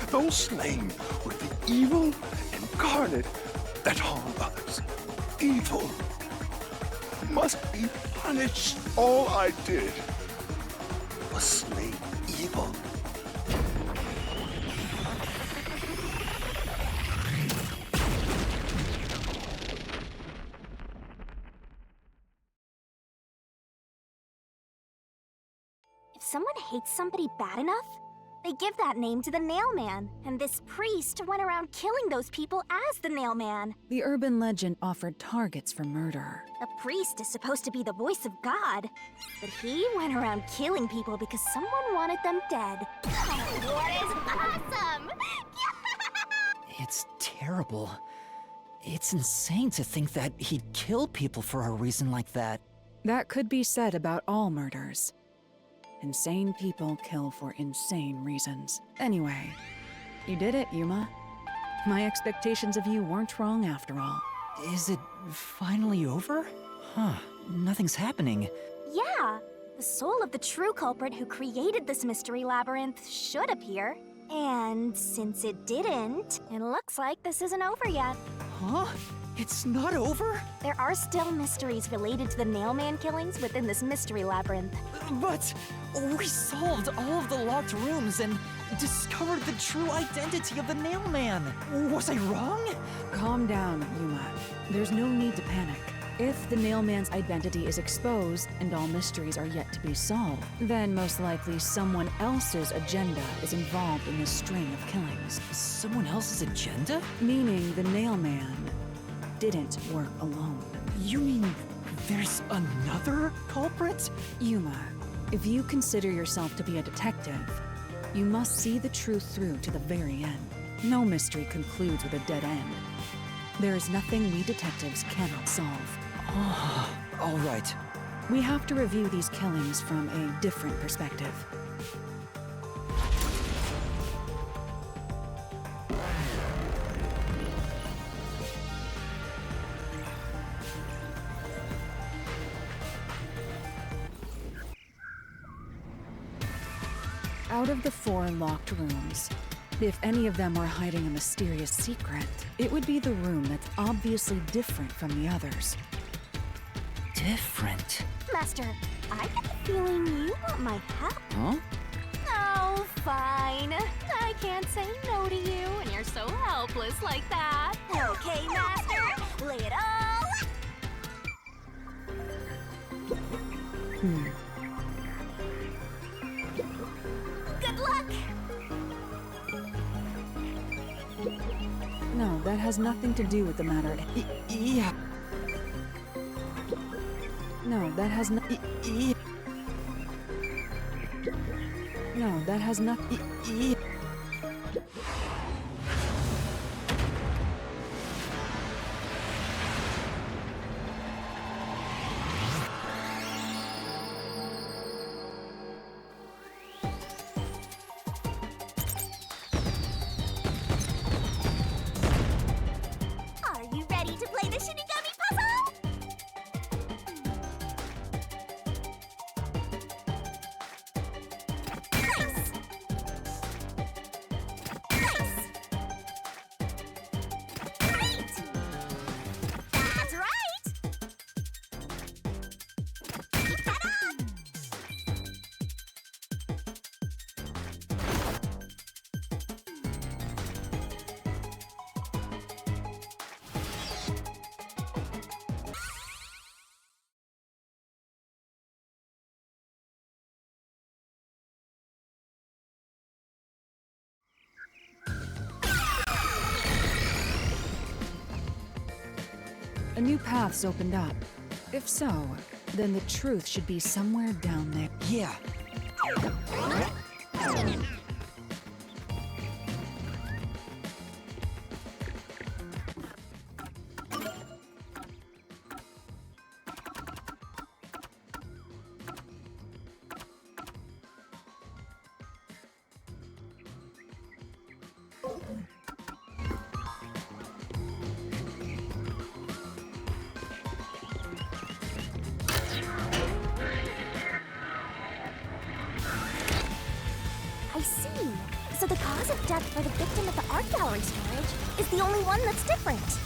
Those slain were the evil incarnate that harm others. Evil must be punished. All I did was slay evil. If someone hates somebody bad enough, they give that name to the Nailman, and this priest went around killing those people as the Nailman. The urban legend offered targets for murder. A priest is supposed to be the voice of God, but he went around killing people because someone wanted them dead. War is awesome! It's terrible. It's insane to think that he'd kill people for a reason like that. That could be said about all murders. Insane people kill for insane reasons. Anyway, you did it, Yuma. My expectations of you weren't wrong after all. Is it finally over? Huh, nothing's happening. Yeah, the soul of the true culprit who created this mystery labyrinth should appear. And since it didn't, it looks like this isn't over yet. Huh? It's not over? There are still mysteries related to the Nailman killings within this mystery labyrinth. But we solved all of the locked rooms and discovered the true identity of the Nailman. Was I wrong? Calm down, Yuma. There's no need to panic. If the Nailman's identity is exposed and all mysteries are yet to be solved, then most likely someone else's agenda is involved in this string of killings. Someone else's agenda? Meaning the Nailman didn't work alone. You mean there's another culprit? Yuma, if you consider yourself to be a detective, you must see the truth through to the very end. No mystery concludes with a dead end. There is nothing we detectives cannot solve. All right. We have to review these killings from a different perspective. Out of the 4 locked rooms, If any of them were hiding a mysterious secret, it would be the room that's obviously different from the others. Different? Master, I get the feeling you want my help. Huh? Oh, fine. I can't say no to you when you're so helpless like that. Okay, Master, lay it all. Good luck. No, that has nothing to do with the matter. Yeah. No, that has no. No, that has nothing. Are you ready to play the Shinigami puzzle? Nice! Nice! Great! That's right! Keep that up! A new path's opened up. If so, then the truth should be somewhere down there. Yeah. I see. So the cause of death for the victim at the art gallery storage is the only one that's different.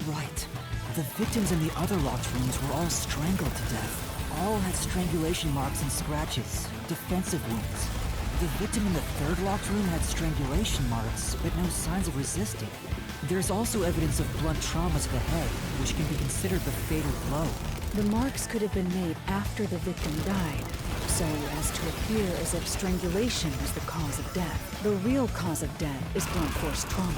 Right. The victims in the other locked rooms were all strangled to death. All had strangulation marks and scratches, defensive wounds. The victim in the third locked room had strangulation marks, but no signs of resisting. There's also evidence of blunt trauma to the head, which can be considered the fatal blow. The marks could have been made after the victim died, so as to appear as if strangulation was the cause of death. The real cause of death is blunt force trauma.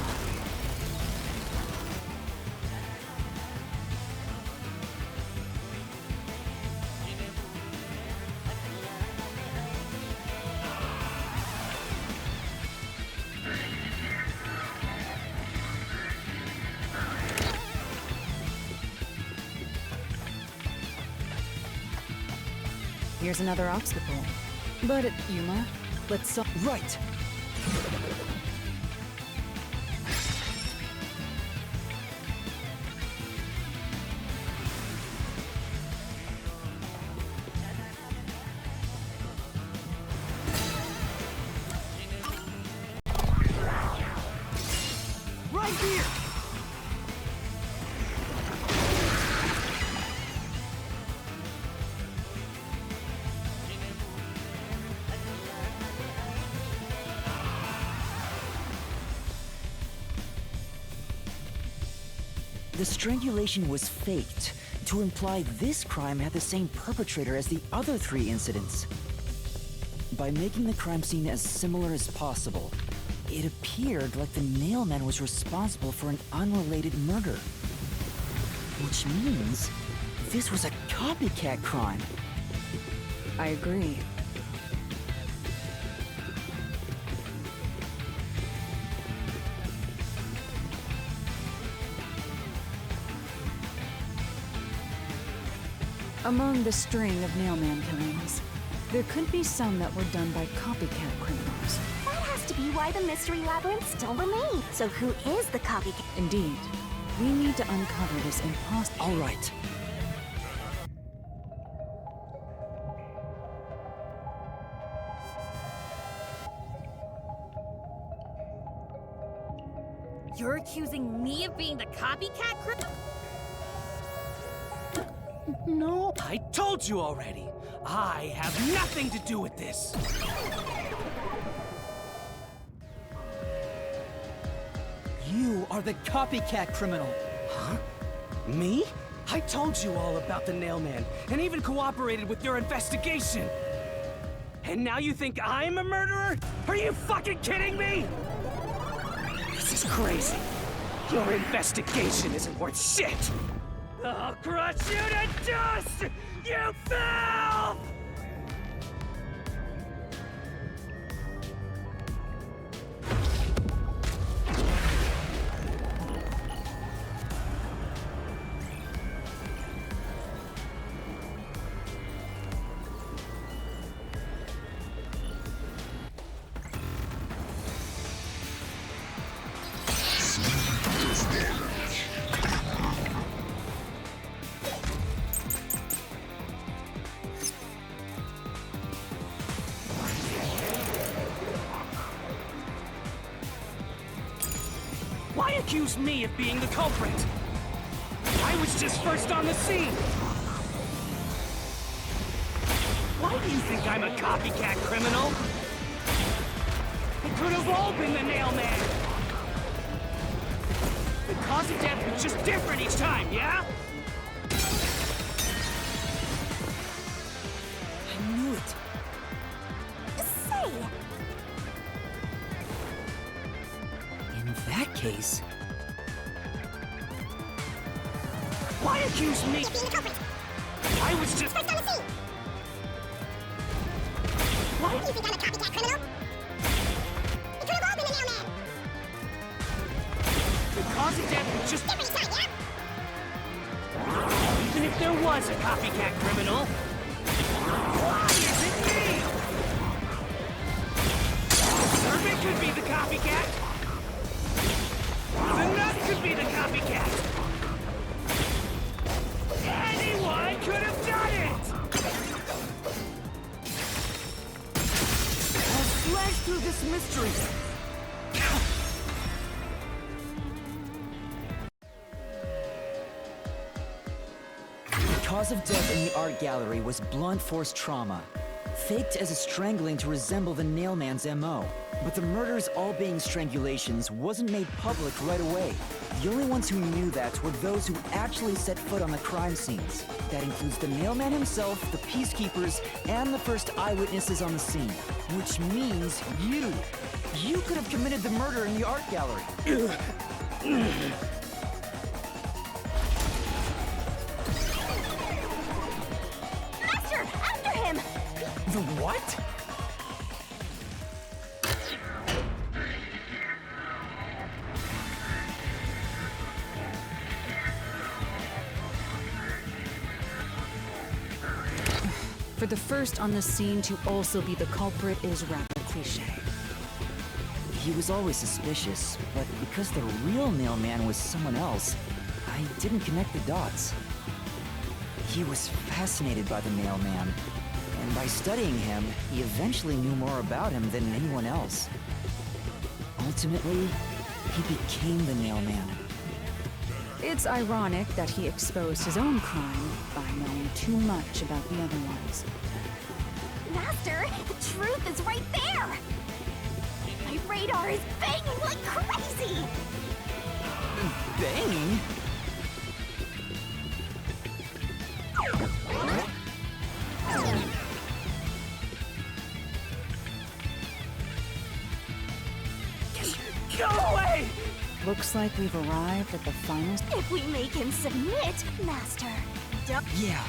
Here's another obstacle. But, Yuma, let's solve. Right! Right here! The strangulation was faked, to imply this crime had the same perpetrator as the other three incidents. By making the crime scene as similar as possible, it appeared like the mailman was responsible for an unrelated murder. Which means this was a copycat crime. I agree. Among the string of mailman killings, there could be some that were done by copycat criminals. That has to be why the mystery labyrinth still remains. So who is the copycat? Indeed, we need to uncover this imposter. All right. of being the copycat criminal? No. I told you already. I have nothing to do with this. You are the copycat criminal. Huh? Me? I told you all about the Nailman, and even cooperated with your investigation. And now you think I'm a murderer? Are you fucking kidding me? This is crazy. Your investigation isn't worth shit. I'll crush you to dust, you filth! Why accuse me of being the culprit? I was just first on the scene! Why do you think I'm a copycat criminal? It could have all been the Nailman! The cause of death was just different each time, yeah? I knew it. Say, In that case, Why accuse me? I was just... first on the scene. Why? You think I'm a copycat criminal? It could have all been the Nailman. The cause of death was just... Different each time, yeah? Even if there was a copycat criminal, why is it me? The servant could be the copycat. The nut could be the copycat. Anyone could have done it. I'll slash through this mystery. The cause of death in the art gallery was blunt force trauma, faked as a strangling to resemble the Nailman's MO. But the murders all being strangulations wasn't made public right away. The only ones who knew that were those who actually set foot on the crime scenes. That includes the Nailman himself, the peacekeepers, and the first eyewitnesses on the scene. Which means you. You could have committed the murder in the art gallery. Master, after him! The what? For the first on the scene to also be the culprit is rather cliche. He was always suspicious, but because the real Nailman was someone else, I didn't connect the dots. He was fascinated by the Nailman, and by studying him, he eventually knew more about him than anyone else. Ultimately, he became the Nailman. It's ironic that he exposed his own crime by knowing too much about the other ones. Master, the truth is right there! My radar is banging like crazy! Banging? Go away! Looks like we've arrived at the final... If we make him submit, Master, don't... Yeah.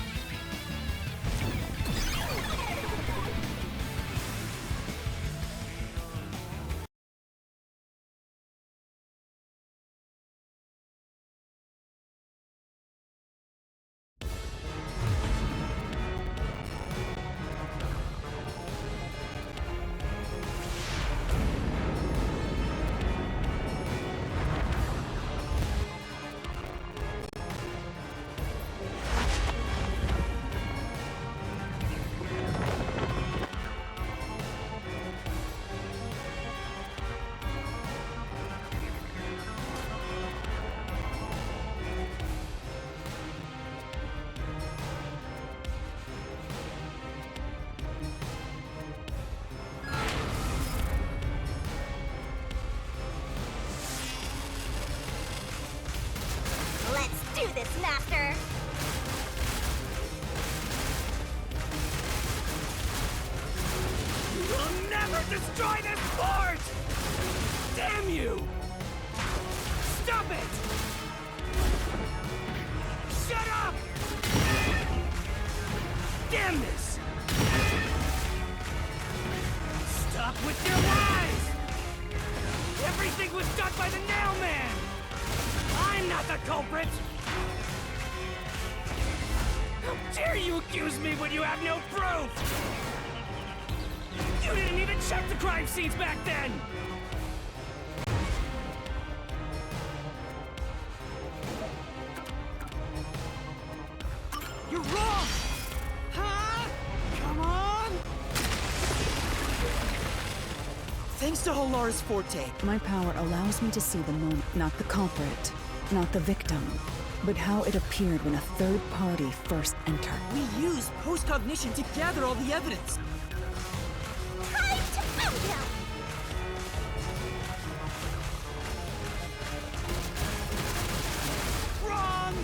do this, Master! You'll never destroy this fort! Damn you! Stop it! Shut up! Damn this! Stop with your lies! Everything was done by the Nail Man! I'm not the culprit! How dare you accuse me when you have no proof! You didn't even check the crime scenes back then! You're wrong! Huh? Come on! Thanks to Halara's forte. My power allows me to see the moment, not the culprit, not the victim, but how it appeared when a third party first entered. We used post-cognition to gather all the evidence. Time to end him! Wrong!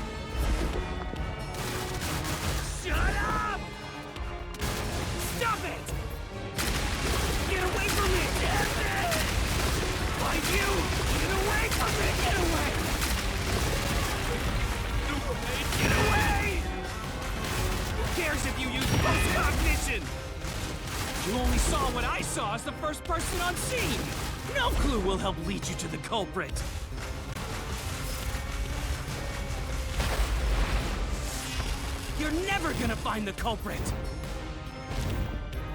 Shut up! Stop it! Get away from me! Damn it! Why you? Get away from me! Get away! Get away! Who cares if you use post-cognition? You only saw what I saw as the first person on scene! No clue will help lead you to the culprit! You're never gonna find the culprit!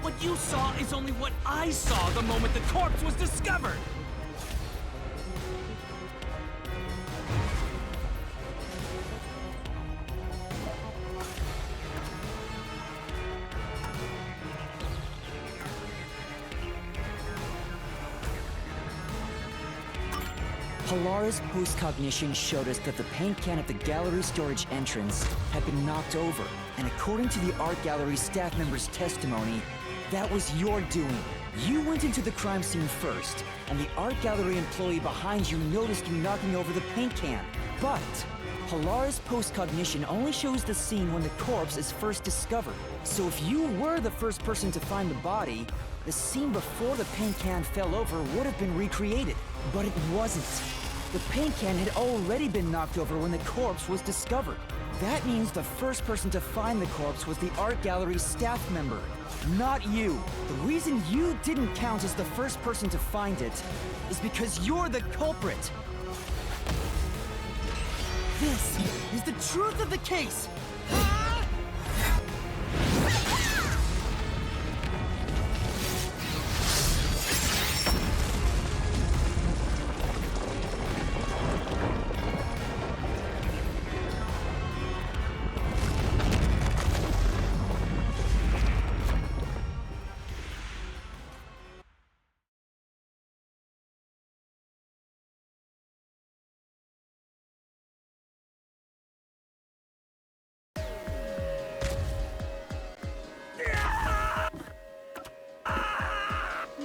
What you saw is only what I saw the moment the corpse was discovered! Halara's post-cognition showed us that the paint can at the gallery storage entrance had been knocked over. And according to the art gallery staff member's testimony, that was your doing. You went into the crime scene first, and the art gallery employee behind you noticed you knocking over the paint can. But Halara's post-cognition only shows the scene when the corpse is first discovered. So if you were the first person to find the body, the scene before the paint can fell over would have been recreated. But it wasn't. The paint can had already been knocked over when the corpse was discovered. That means the first person to find the corpse was the art gallery staff member, not you. The reason you didn't count as the first person to find it is because you're the culprit. This is the truth of the case.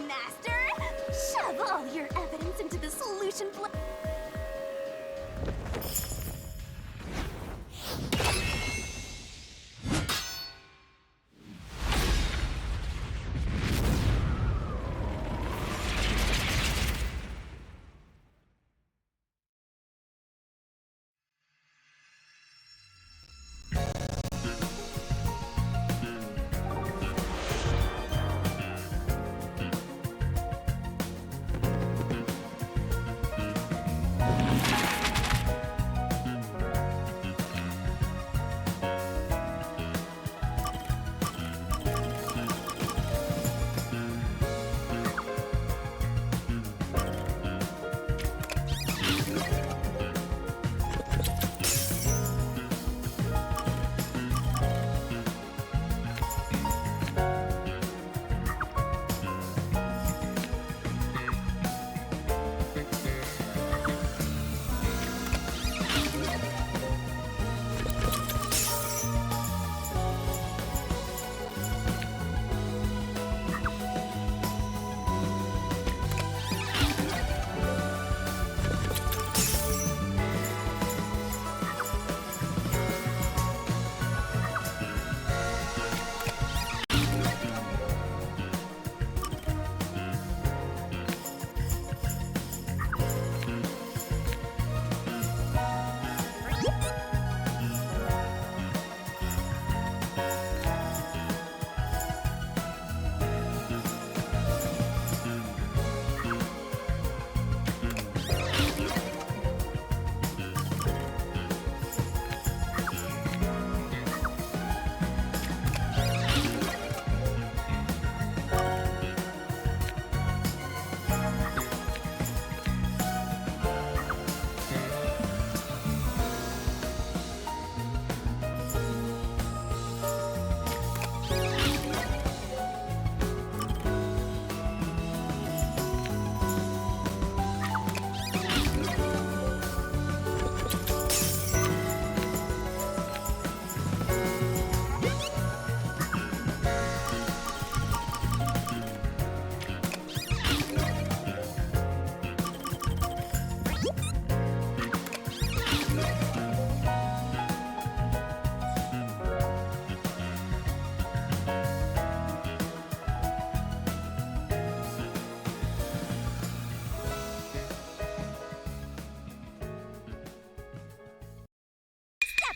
Master, shove all your evidence into the solution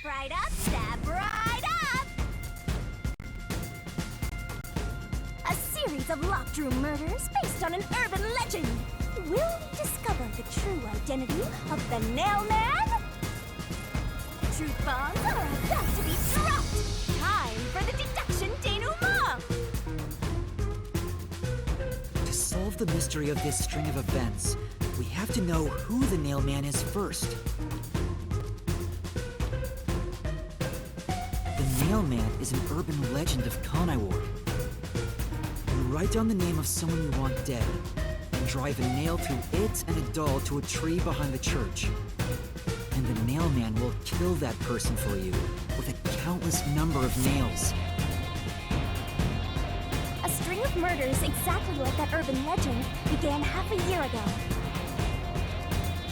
Step right up, step right up! A series of locked room murders based on an urban legend. Will we discover the true identity of the Nail Man? Truth bombs are about to be dropped! Time for the deduction denouement! To solve the mystery of this string of events, we have to know who the Nail Man is first. The Nail Man is an urban legend of Kanaiwar. You write down the name of someone you want dead, and drive a nail through it and a doll to a tree behind the church. And the Nail Man will kill that person for you with a countless number of nails. A string of murders exactly like that urban legend began half a year ago.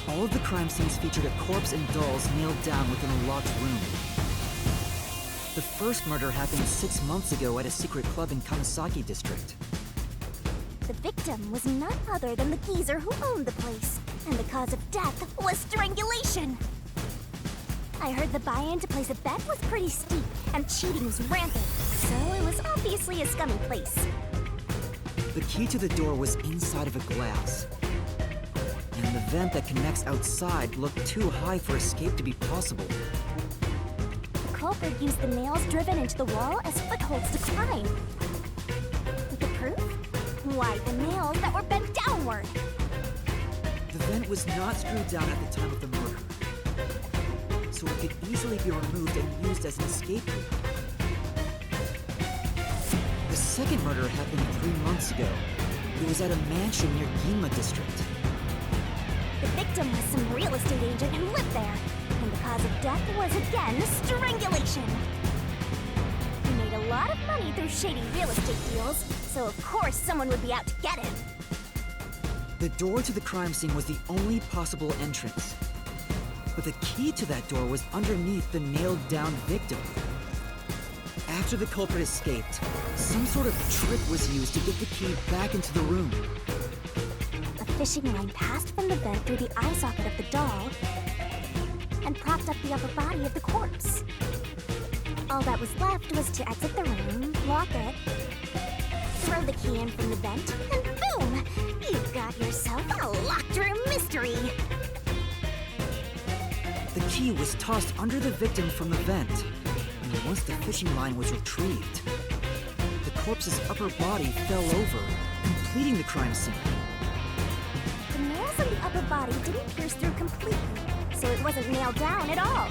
All of the crime scenes featured a corpse and dolls nailed down within a locked room. The first murder happened 6 months ago at a secret club in Kamasaki district. The victim was none other than the geezer who owned the place, and the cause of death was strangulation. I heard the buy-in to place a bet was pretty steep, and cheating was rampant, so it was obviously a scummy place. The key to the door was inside of a glass, and the vent that connects outside looked too high for escape to be possible. The culprit used the nails driven into the wall as footholds to climb. The proof? Why, the nails that were bent downward. The vent was not screwed down at the time of the murder, so it could easily be removed and used as an escape route. The second murder happened 3 months ago. It was at a mansion near Ginma district. The victim was some real estate agent who lived there, and the cause of death was again strangulation. He made a lot of money through shady real estate deals, so of course someone would be out to get him. The door to the crime scene was the only possible entrance. But the key to that door was underneath the nailed-down victim. After the culprit escaped, some sort of trick was used to get the key back into the room. A fishing line passed from the vent through the eye socket of the doll and propped up the upper body of the corpse. All that was left was to exit the room, lock it, throw the key in from the vent, and boom! You've got yourself a locked room mystery! The key was tossed under the victim from the vent, and once the fishing line was retrieved, the corpse's upper body fell over, completing the crime scene. The nails on the upper body didn't pierce through completely, so it wasn't nailed down at all.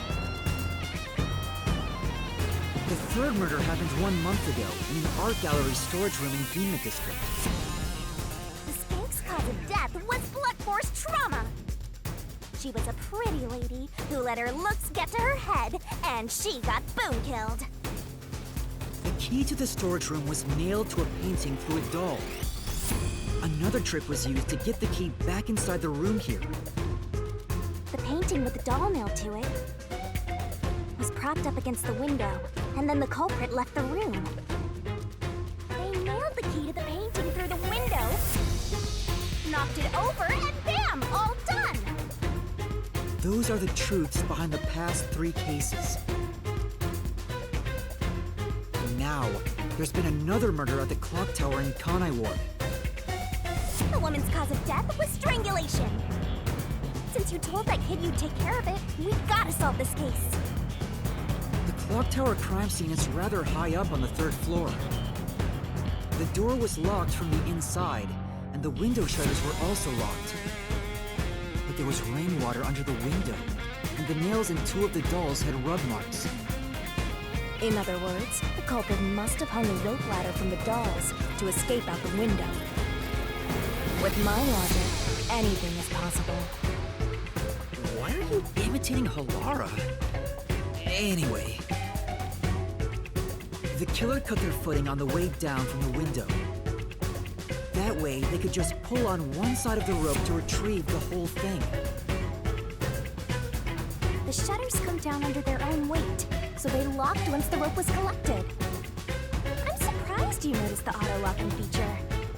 The third murder happened 1 month ago in an art gallery storage room in Ginma district. The skank's cause of death was blunt force trauma. She was a pretty lady who let her looks get to her head, and she got boom killed. The key to the storage room was nailed to a painting through a doll. Another trick was used to get the key back inside the room here. The painting with the doll nailed to it was propped up against the window, and then the culprit left the room. They nailed the key to the painting through the window, knocked it over, and bam! All done! Those are the truths behind the past 3 cases. Now, there's been another murder at the clock tower in Kanaiwar. The woman's cause of death was strangulation. Since you told that kid you'd take care of it, we gotta solve this case. The clock tower crime scene is rather high up on the 3rd floor. The door was locked from the inside, and the window shutters were also locked. But there was rainwater under the window, and the nails in 2 of the dolls had rub marks. In other words, the culprit must have hung a rope ladder from the dolls to escape out the window. With my logic, anything is possible. Why are you imitating Halara? Anyway. The killer cut their footing on the way down from the window. That way, they could just pull on one side of the rope to retrieve the whole thing. The shutters come down under their own weight, so they locked once the rope was collected. I'm surprised you noticed the auto-locking feature.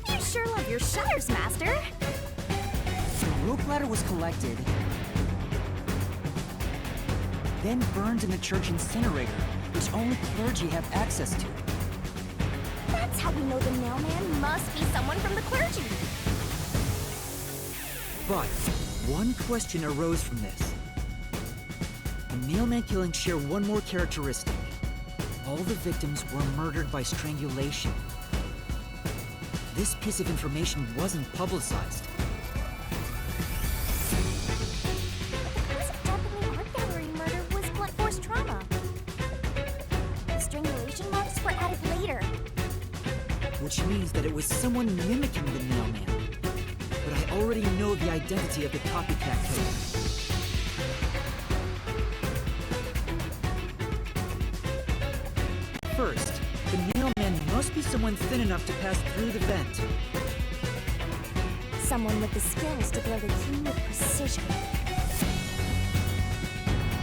You sure love your shutters, Master! The rope ladder was collected, then burned in the church incinerator, which only clergy have access to. That's how we know the mailman must be someone from the clergy. But one question arose from this. The mailman killings share one more characteristic. All the victims were murdered by strangulation. This piece of information wasn't publicized. The cause of death in the art gallery murder was blunt force trauma. The strangulation marks were added later. Which means that it was someone mimicking the mailman. But I already know the identity of the copycat killer. First, the mailman must be someone thin enough to pass through the vent. Someone with the skills to throw the key with precision.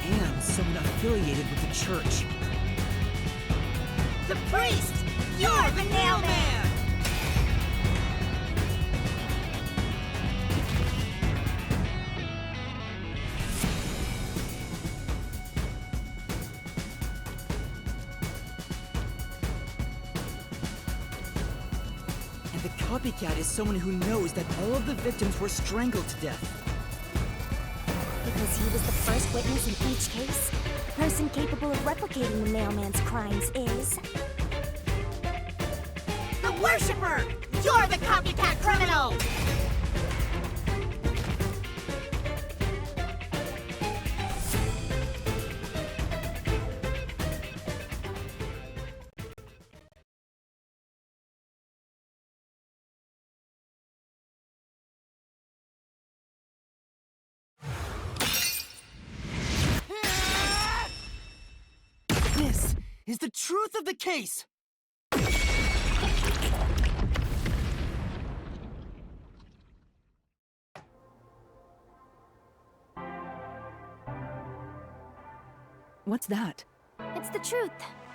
And someone affiliated with the church. The priest! You're the mailman! And the copycat is someone who knows that all of the victims were strangled to death. Because he was the first witness in each case, the person capable of replicating the mailman's crimes is... The worshipper! You're the copycat criminal! This is the truth of the case! What's that? It's the truth.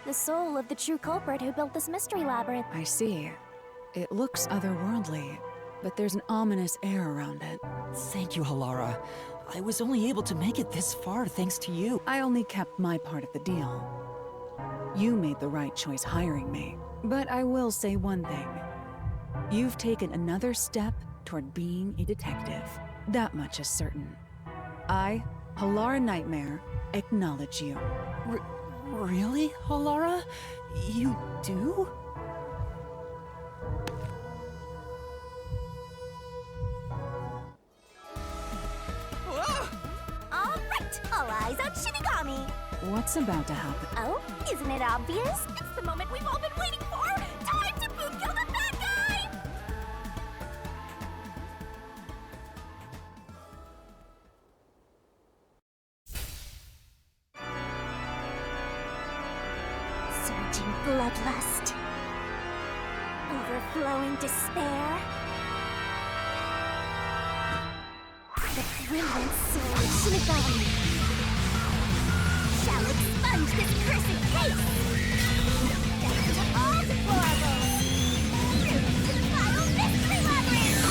The soul of the true culprit who built this mystery labyrinth. I see. It looks otherworldly, but there's an ominous air around it. Thank you, Halara. I was only able to make it this far thanks to you. I only kept my part of the deal. You made the right choice hiring me. But I will say one thing. You've taken another step toward being a detective. That much is certain. I, Halara Nightmare, acknowledge you. Really, Halara? You do? All right, all eyes on Shinigami. What's about to happen? Oh, isn't it obvious? It's the moment we've all been waiting for. Time to boot kill the bad guy. Surging bloodlust. Overflowing despair. The brilliant soul of Shinigami shall expunge this cursed case! Death to all deplorables! Through to the final mystery labyrinth!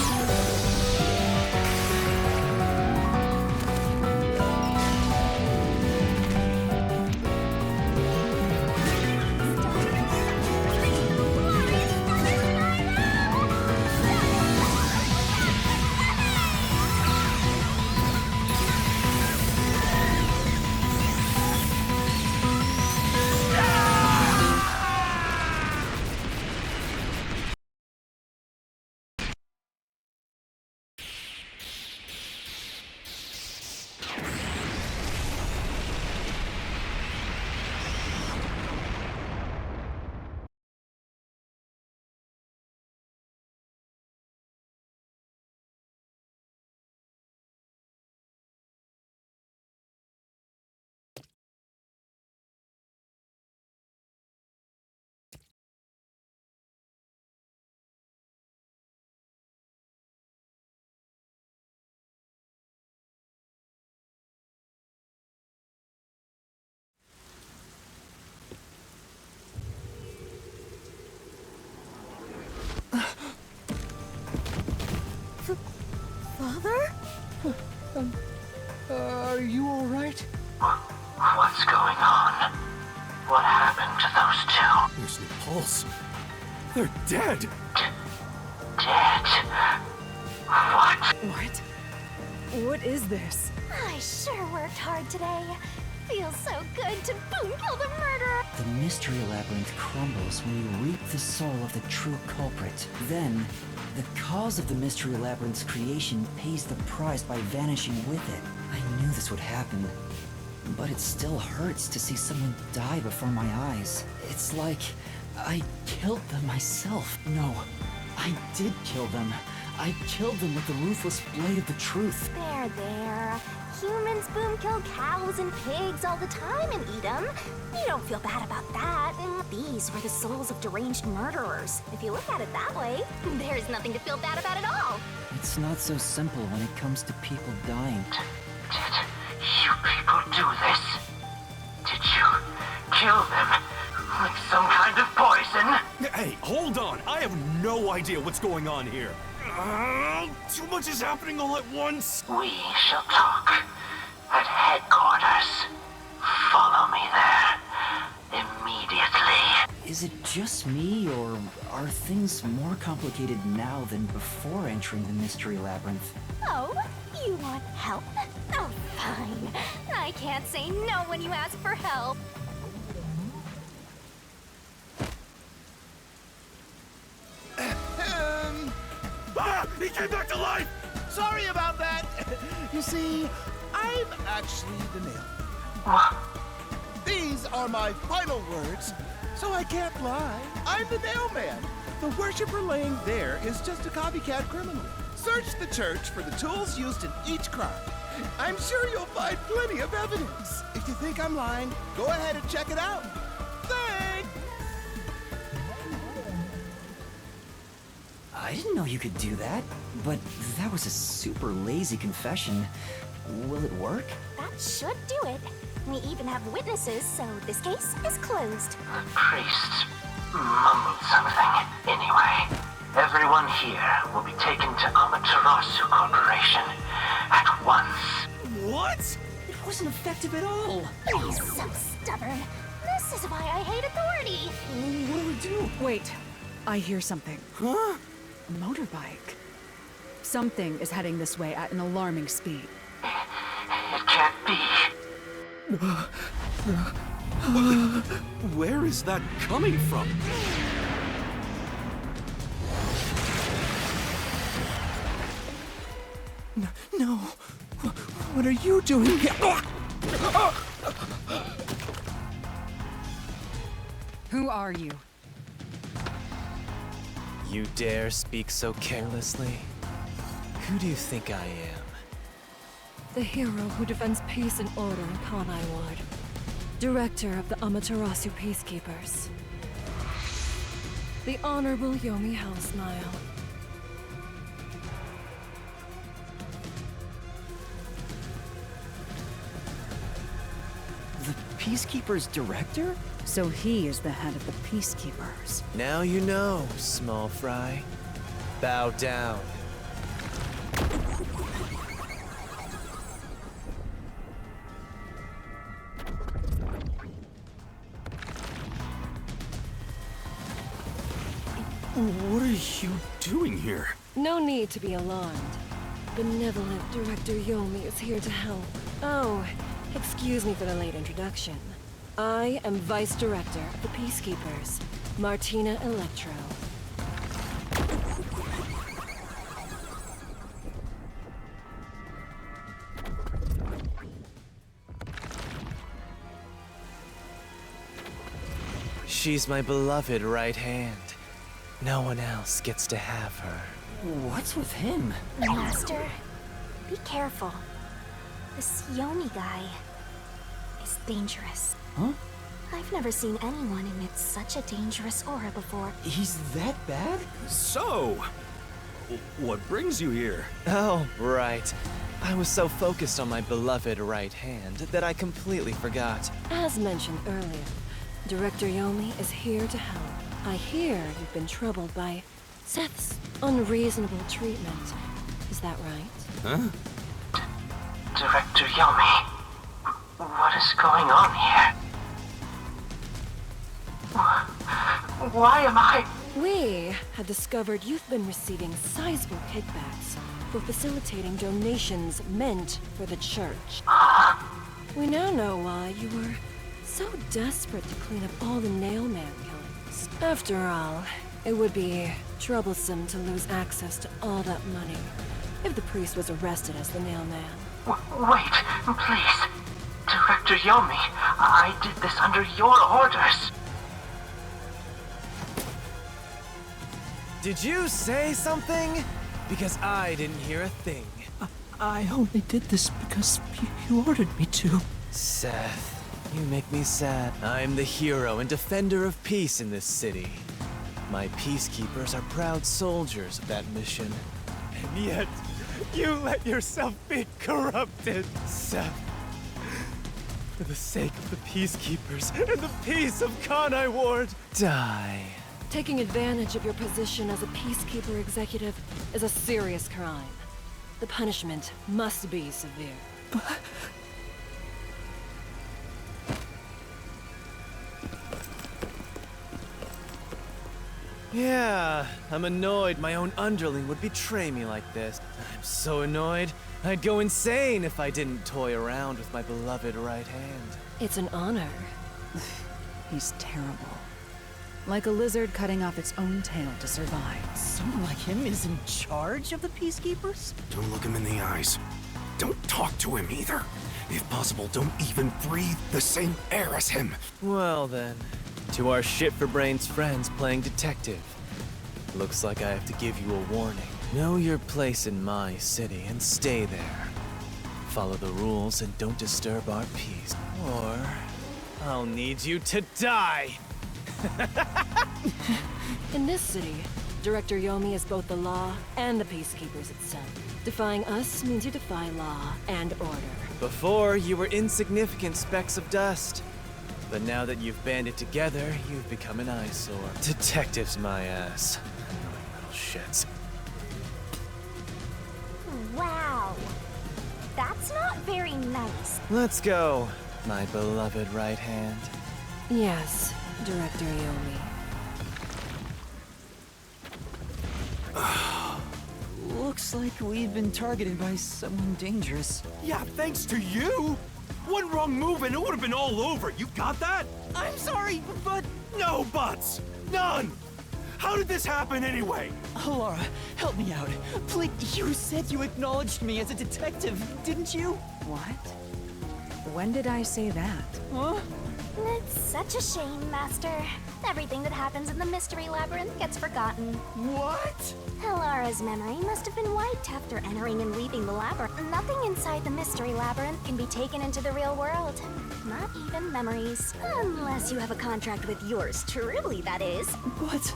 Are you all right? What pulse. They're dead. Dead? What? What? What is this? I sure worked hard today. Feels so good to boom kill the murderer. The mystery labyrinth crumbles when you reap the soul of the true culprit. Then, the cause of the mystery labyrinth's creation pays the price by vanishing with it. I knew this would happen, but it still hurts to see someone die before my eyes. It's like I killed them myself. No, I did kill them. I killed them with the ruthless blade of the truth. There. Humans boom kill cows and pigs all the time and eat them. You don't feel bad about that. These were the souls of deranged murderers. If you look at it that way, there's nothing to feel bad about at all. It's not so simple when it comes to people dying. Did you people do this? Did you kill them with some kind of poison? Hey, hold on. I have no idea what's going on here. Too much is happening all at once. We shall talk at headquarters. Follow me there immediately. Is it just me, or are things more complicated now than before entering the mystery labyrinth? Oh, you want help? Oh, fine. I can't say no when you ask for help. Ah! He came back to life! Sorry about that. You see, I'm actually the nail. What? These are my final words, so I can't lie. I'm the nail man. The worshiper laying there is just a copycat criminal. Search the church for the tools used in each crime. I'm sure you'll find plenty of evidence. If you think I'm lying, go ahead and check it out. Thanks! I didn't know you could do that, but that was a super lazy confession. Will it work? That should do it. We even have witnesses, so this case is closed. The priest mumbled something. Anyway, everyone here will be taken to Amaterasu Corporation at once. What? It wasn't effective at all. He's so stubborn. This is why I hate authority. What do we do? Wait, I hear something. Huh? A motorbike. Something is heading this way at an alarming speed. It can't be. Where is that coming from? No. What are you doing here? Who are you? You dare speak so carelessly? Who do you think I am? The hero who defends peace and order in Kanai Ward. Director of the Amaterasu Peacekeepers. The Honorable Yomi Hellsmile. The Peacekeeper's director? So he is the head of the Peacekeepers. Now you know, small fry. Bow down. What are you doing here? No need to be alarmed. Benevolent Director Yomi is here to help. Oh, excuse me for the late introduction. I am Vice Director of the Peacekeepers, Martina Electro. She's my beloved right hand. No one else gets to have her. What's with him? Master, be careful. This Yomi guy is dangerous. Huh? I've never seen anyone emit such a dangerous aura before. He's that bad? So, what brings you here? Oh, right. I was so focused on my beloved right hand that I completely forgot. As mentioned earlier, Director Yomi is here to help. I hear you've been troubled by Seth's unreasonable treatment. Is that right? Huh? Director Yomi, what is going on here? Why am I? We have discovered you've been receiving sizable kickbacks for facilitating donations meant for the church. We now know why you were so desperate to clean up all the Nailman killings. After all, it would be troublesome to lose access to all that money if the priest was arrested as the Nailman. Wait, please. Director Yomi, I did this under your orders. Did you say something? Because I didn't hear a thing. I only did this because you ordered me to. Seth, you make me sad. I'm the hero and defender of peace in this city. My peacekeepers are proud soldiers of that mission. And yet, you let yourself be corrupted, Seth. For the sake of the peacekeepers and the peace of Kanai Ward, die. Taking advantage of your position as a peacekeeper executive is a serious crime. The punishment must be severe. Yeah, I'm annoyed my own underling would betray me like this. I'm so annoyed, I'd go insane if I didn't toy around with my beloved right hand. It's an honor. He's terrible. Like a lizard cutting off its own tail to survive. Someone like him is in charge of the Peacekeepers? Don't look him in the eyes. Don't talk to him either. If possible, don't even breathe the same air as him. Well then, to our shit-for-brains friends playing detective. Looks like I have to give you a warning. Know your place in my city and stay there. Follow the rules and don't disturb our peace. Or I'll need you to die! In this city, Director Yomi is both the law and the peacekeepers itself. Defying us means you defy law and order. Before, you were insignificant specks of dust. But now that you've banded together, you've become an eyesore. Detectives, my ass. Annoying little shits. Wow. That's not very nice. Let's go, my beloved right hand. Yes, Director Yomi. Looks like we've been targeted by someone dangerous. Yeah, thanks to you. One wrong move and it would have been all over. You got that? I'm sorry, but... No buts. None. How did this happen anyway? Laura, help me out. Please, you said you acknowledged me as a detective, didn't you? What? When did I say that? Huh? It's such a shame, Master. Everything that happens in the Mystery Labyrinth gets forgotten. What? Halara's memory must have been wiped after entering and leaving the labyrinth. Nothing inside the Mystery Labyrinth can be taken into the real world. Not even memories. Unless you have a contract with yours truly, that is. But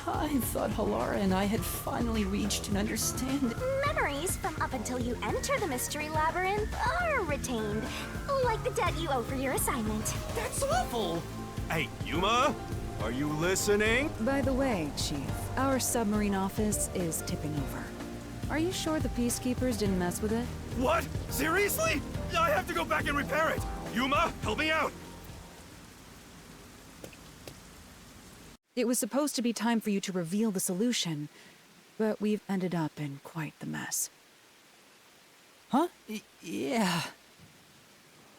I thought Halara and I had finally reached an understanding. Memories from up until you enter the Mystery Labyrinth are retained. Like the debt you owe for your assignment. That's awful. Hey, Yuma, are you listening? By the way, Chief, our submarine office is tipping over. Are you sure the Peacekeepers didn't mess with it? What? Seriously? I have to go back and repair it. Yuma, help me out. It was supposed to be time for you to reveal the solution, but we've ended up in quite the mess. Huh? Yeah.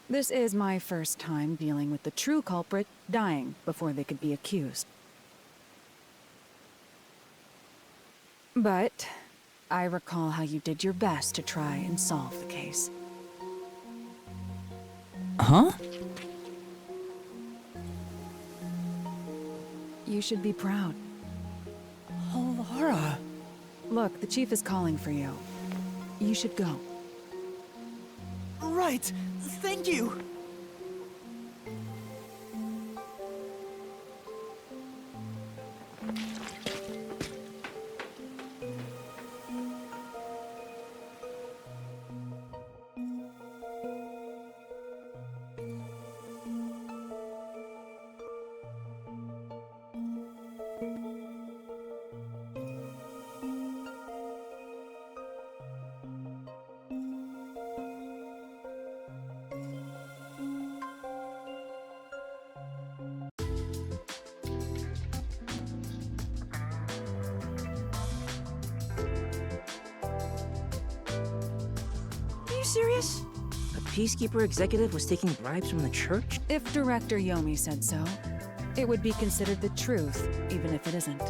This is my first time dealing with the true culprit dying before they could be accused. But I recall how you did your best to try and solve the case. Huh? You should be proud. Halara. Look, the chief is calling for you. You should go. Right. Thank you. serious? A Peacekeeper executive was taking bribes from the church? If Director Yomi said so, it would be considered the truth, even if it isn't.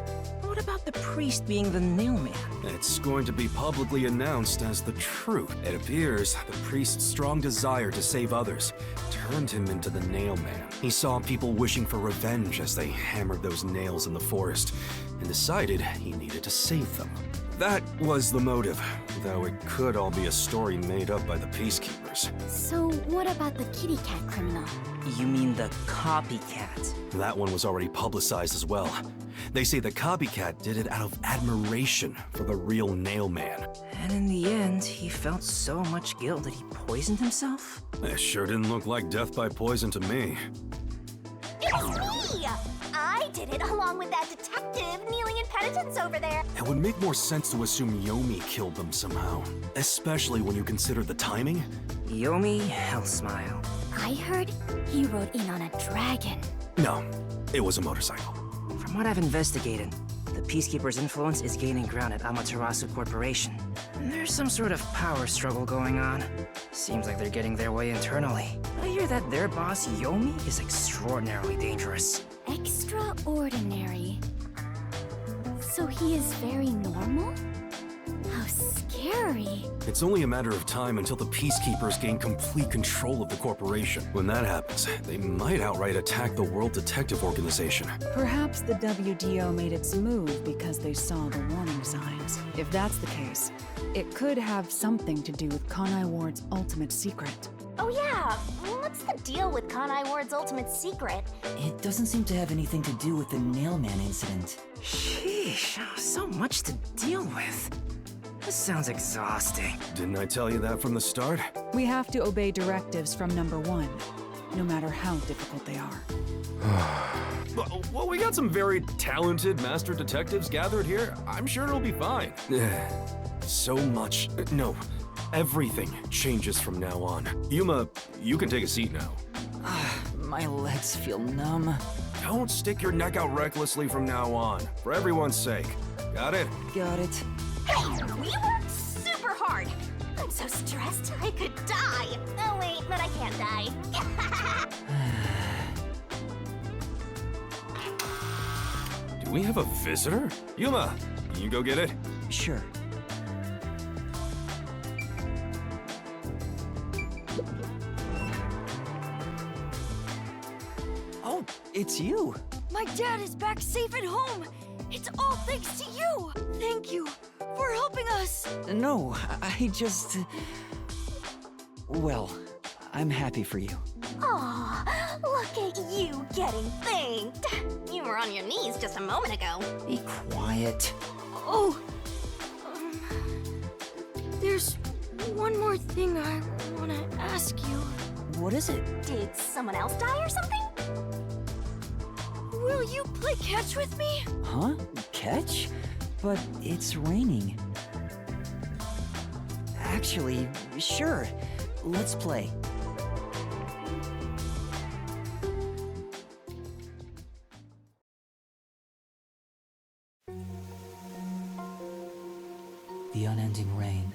What about the priest being the nailman? It's going to be publicly announced as the truth. It appears the priest's strong desire to save others turned him into the nailman. He saw people wishing for revenge as they hammered those nails in the forest, and decided he needed to save them. That was the motive, though it could all be a story made up by the Peacekeepers. So what about the kitty cat criminal? You mean the copycat? That one was already publicized as well. They say the copycat did it out of admiration for the real nailman. And in the end, he felt so much guilt that he poisoned himself? It sure didn't look like death by poison to me. It was me! I did it along with that detective kneeling in penitence over there. It would make more sense to assume Yomi killed them somehow, especially when you consider the timing. Yomi Hellsmile. I heard he rode in on a dragon. No, it was a motorcycle. From what I've investigated, the Peacekeeper's influence is gaining ground at Amaterasu Corporation. There's some sort of power struggle going on. Seems like they're getting their way internally. I hear that their boss, Yomi, is extraordinarily dangerous. Extraordinary. So he is very normal? How scary. It's only a matter of time until the Peacekeepers gain complete control of the corporation. When that happens, they might outright attack the World Detective Organization. Perhaps the WDO made its move because they saw the warning signs. If that's the case, it could have something to do with Kanai Ward's ultimate secret. Oh yeah, what's the deal with Kanai Ward's ultimate secret? It doesn't seem to have anything to do with the nailman incident. Sheesh, so much to deal with. This sounds exhausting. Didn't I tell you that from the start? We have to obey directives from number one, no matter how difficult they are. Well, we got some very talented master detectives gathered here. I'm sure it'll be fine. So much. No, everything changes from now on. Yuma, you can take a seat now. My legs feel numb. Don't stick your neck out recklessly from now on, for everyone's sake. Got it? Got it. Hey, we worked super hard. I'm so stressed I could die. Oh wait, but I can't die. Do we have a visitor? Yuma, can you go get it? Sure. Oh, it's you. My dad is back safe at home. It's all thanks to you. Thank you for helping us. No, I just... Well, I'm happy for you. Aw, look at you getting thanked. You were on your knees just a moment ago. Be quiet. Oh, there's one more thing I want to ask you. What is it? Did someone else die or something? Will you play catch with me? Huh? Catch? But it's raining. Actually, sure. Let's play. The unending rain.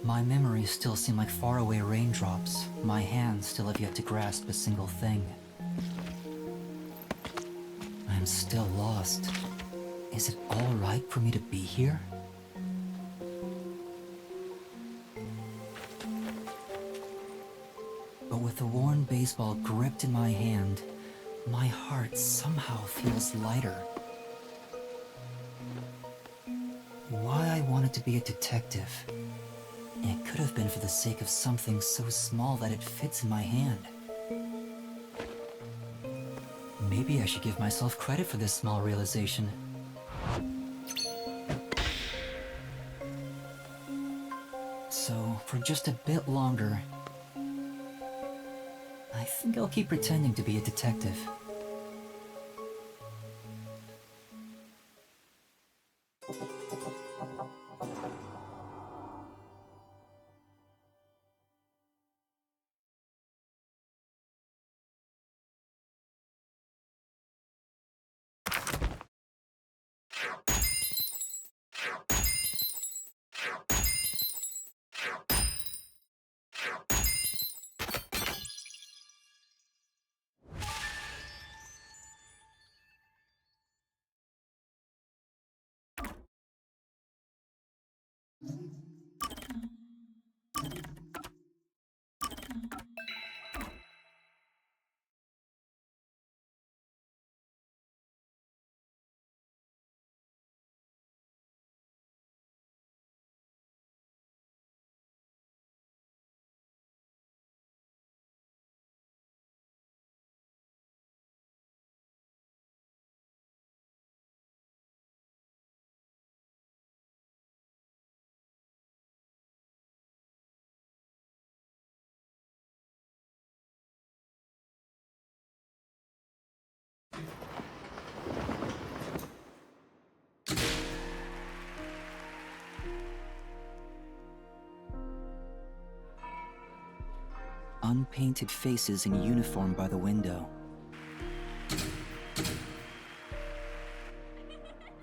My memories still seem like faraway raindrops. My hands still have yet to grasp a single thing. I am still lost. Is it all right for me to be here? But with the worn baseball gripped in my hand, my heart somehow feels lighter. Why I wanted to be a detective. It could have been for the sake of something so small that it fits in my hand. Maybe I should give myself credit for this small realization. So, for just a bit longer, I think I'll keep pretending to be a detective. unpainted faces in uniform by the window.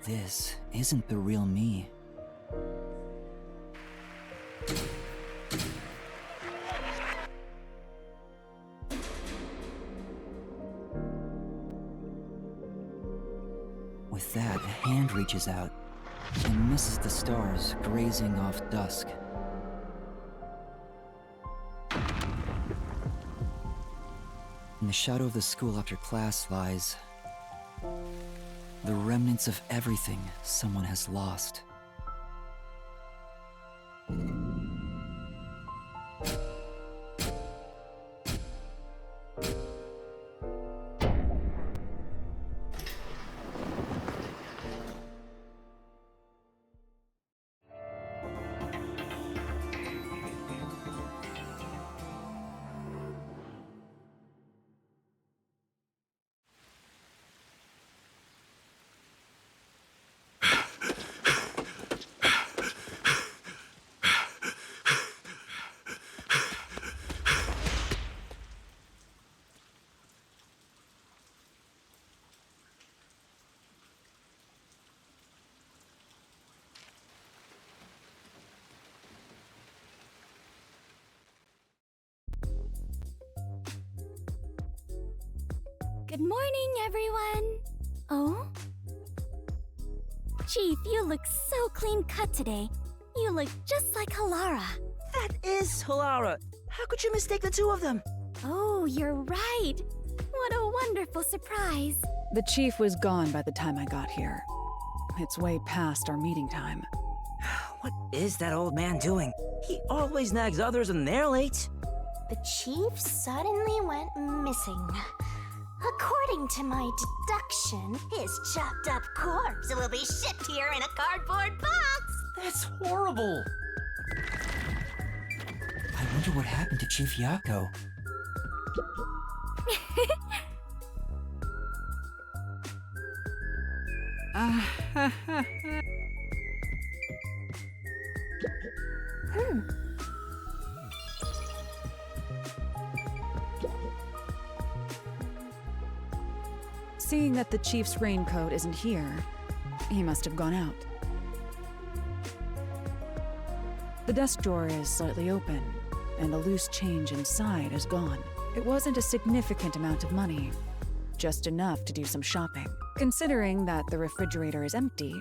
This isn't the real me. With that, a hand reaches out and misses the stars grazing off dusk. In the shadow of the school after class lies the remnants of everything someone has lost. Good morning, everyone. Oh? Chief, you look so clean cut today. You look just like Halara. That is Halara. How could you mistake the two of them? Oh, you're right. What a wonderful surprise. The chief was gone by the time I got here. It's way past our meeting time. What is that old man doing? He always nags others and they're late. The chief suddenly went missing. According to my deduction, his chopped up corpse will be shipped here in a cardboard box. That's horrible. I wonder what happened to Chief Yako. Seeing that the chief's raincoat isn't here, he must have gone out. The desk drawer is slightly open, and the loose change inside is gone. It wasn't a significant amount of money, just enough to do some shopping. Considering that the refrigerator is empty,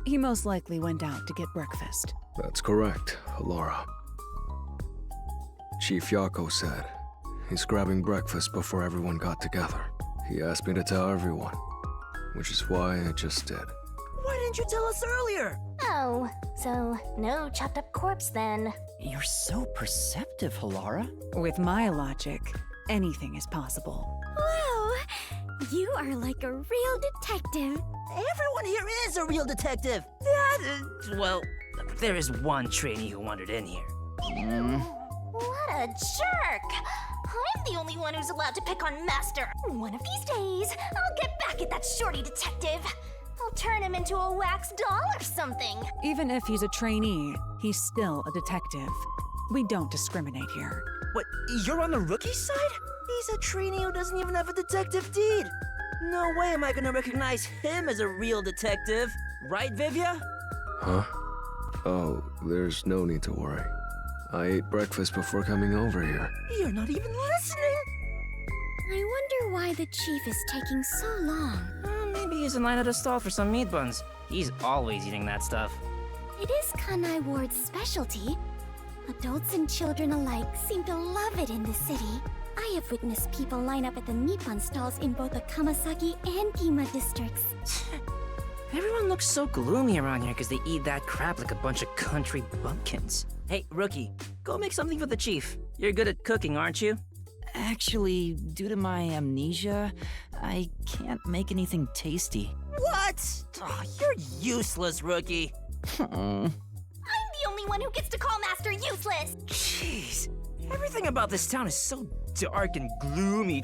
he most likely went out to get breakfast. That's correct, Laura. Chief Yako said he's grabbing breakfast before everyone got together. He asked me to tell everyone, which is why I just did. Why didn't you tell us earlier? Oh, so no chopped up corpse then. You're so perceptive, Halara. With my logic, anything is possible. Wow, you are like a real detective. Everyone here is a real detective. Well, there is one trainee who wandered in here. What a jerk! I'm the only one who's allowed to pick on Master. One of these days, I'll get back at that shorty detective. I'll turn him into a wax doll or something. Even if he's a trainee, he's still a detective. We don't discriminate here. What, you're on the rookie side? He's a trainee who doesn't even have a detective deed. No way am I gonna recognize him as a real detective. Right, Vivya? Huh? Oh, there's no need to worry. I ate breakfast before coming over here. You're not even listening. I wonder why the chief is taking so long. Maybe he's in line at a stall for some meat buns. He's always eating that stuff. It is Kanai Ward's specialty. Adults and children alike seem to love it in the city. I have witnessed people line up at the Nippon stalls in both the Kamasaki and Gima districts. Everyone looks so gloomy around here because they eat that crap like a bunch of country bumpkins. Hey, rookie, go make something for the chief. You're good at cooking, aren't you? Actually, due to my amnesia, I can't make anything tasty. What? Oh, you're useless, rookie. I'm the only one who gets to call Master useless! Jeez, everything about this town is so dark and gloomy.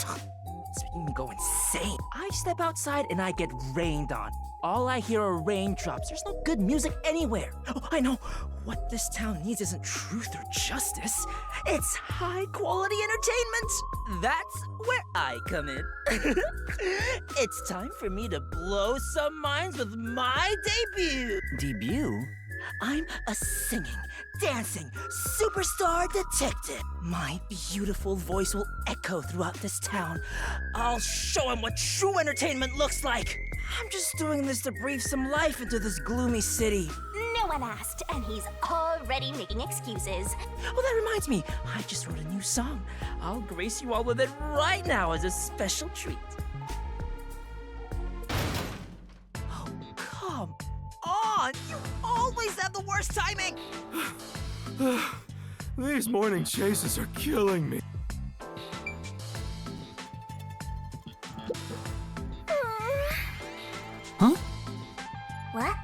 It's making me go insane. I step outside and I get rained on. All I hear are raindrops. There's no good music anywhere. Oh, I know. What this town needs isn't truth or justice. It's high-quality entertainment. That's where I come in. It's time for me to blow some minds with my debut. Debut? I'm a singing, dancing, superstar detective. My beautiful voice will echo throughout this town. I'll show him what true entertainment looks like. I'm just doing this to breathe some life into this gloomy city. No one asked, and he's already making excuses. Oh, that reminds me. I just wrote a new song. I'll grace you all with it right now as a special treat. Oh, come on! You always have the worst timing! These morning chases are killing me. Huh? What?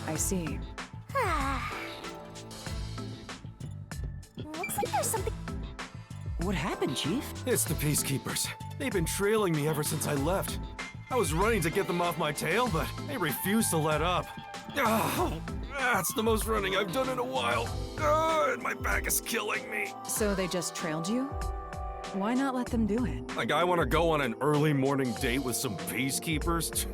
I see. Looks like there's something. What happened, Chief? It's the Peacekeepers. They've been trailing me ever since I left. I was running to get them off my tail, but they refused to let up. Oh, that's the most running I've done in a while. And my back is killing me. So they just trailed you? Why not let them do it? Like, I want to go on an early morning date with some Peacekeepers?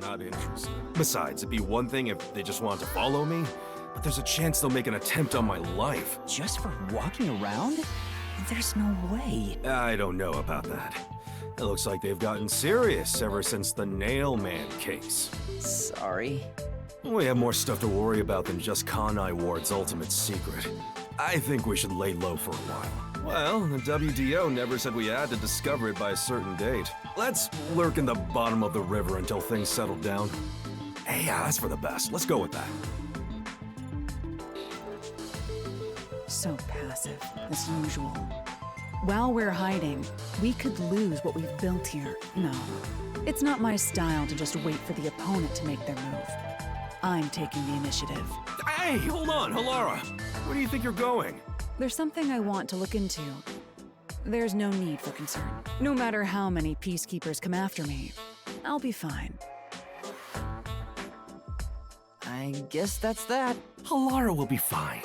Not interested. Besides, it'd be one thing if they just wanted to follow me, but there's a chance they'll make an attempt on my life. Just for walking around? There's no way. I don't know about that. It looks like they've gotten serious ever since the Nail Man case. Sorry. We have more stuff to worry about than just Kanai Ward's ultimate secret. I think we should lay low for a while. Well, the WDO never said we had to discover it by a certain date. Let's lurk in the bottom of the river until things settle down. Hey, yeah, that's for the best. Let's go with that. So passive, as usual. While we're hiding, we could lose what we've built here. No, it's not my style to just wait for the opponent to make their move. I'm taking the initiative. Hey, hold on, Halara. Where do you think you're going? There's something I want to look into. There's no need for concern. No matter how many peacekeepers come after me, I'll be fine. I guess that's that. Halara will be fine.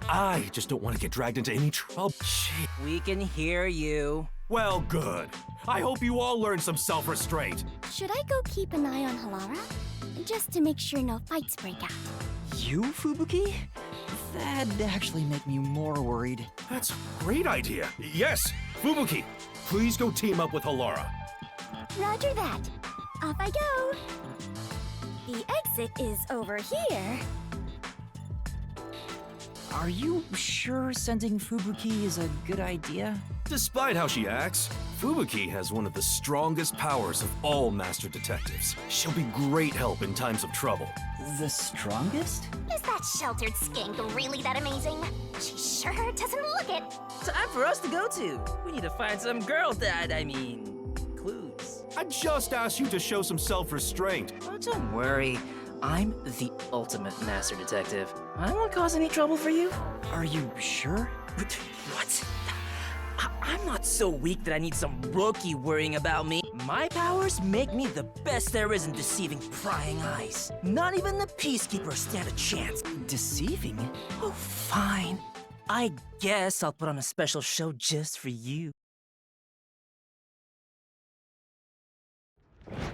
I just don't want to get dragged into any trouble. Shit. We can hear you. Well, good. I hope you all learn some self-restraint. Should I go keep an eye on Halara? Just to make sure no fights break out. You, Fubuki? That'd actually make me more worried. That's a great idea. Yes, Fubuki, please go team up with Halara. Roger that. Off I go. The exit is over here. Are you sure sending Fubuki is a good idea? Despite how she acts, Fubuki has one of the strongest powers of all master detectives. She'll be great help in times of trouble. The strongest? Is that sheltered skank really that amazing? She sure doesn't look it. Time for us to go to. We need to find some clues. I just asked you to show some self-restraint. Oh, don't worry. I'm the ultimate master detective. I won't cause any trouble for you. Are you sure? What? I'm not so weak that I need some rookie worrying about me. My powers make me the best there is in deceiving prying eyes. Not even the Peacekeepers stand a chance. Deceiving? Oh, fine. I guess I'll put on a special show just for you.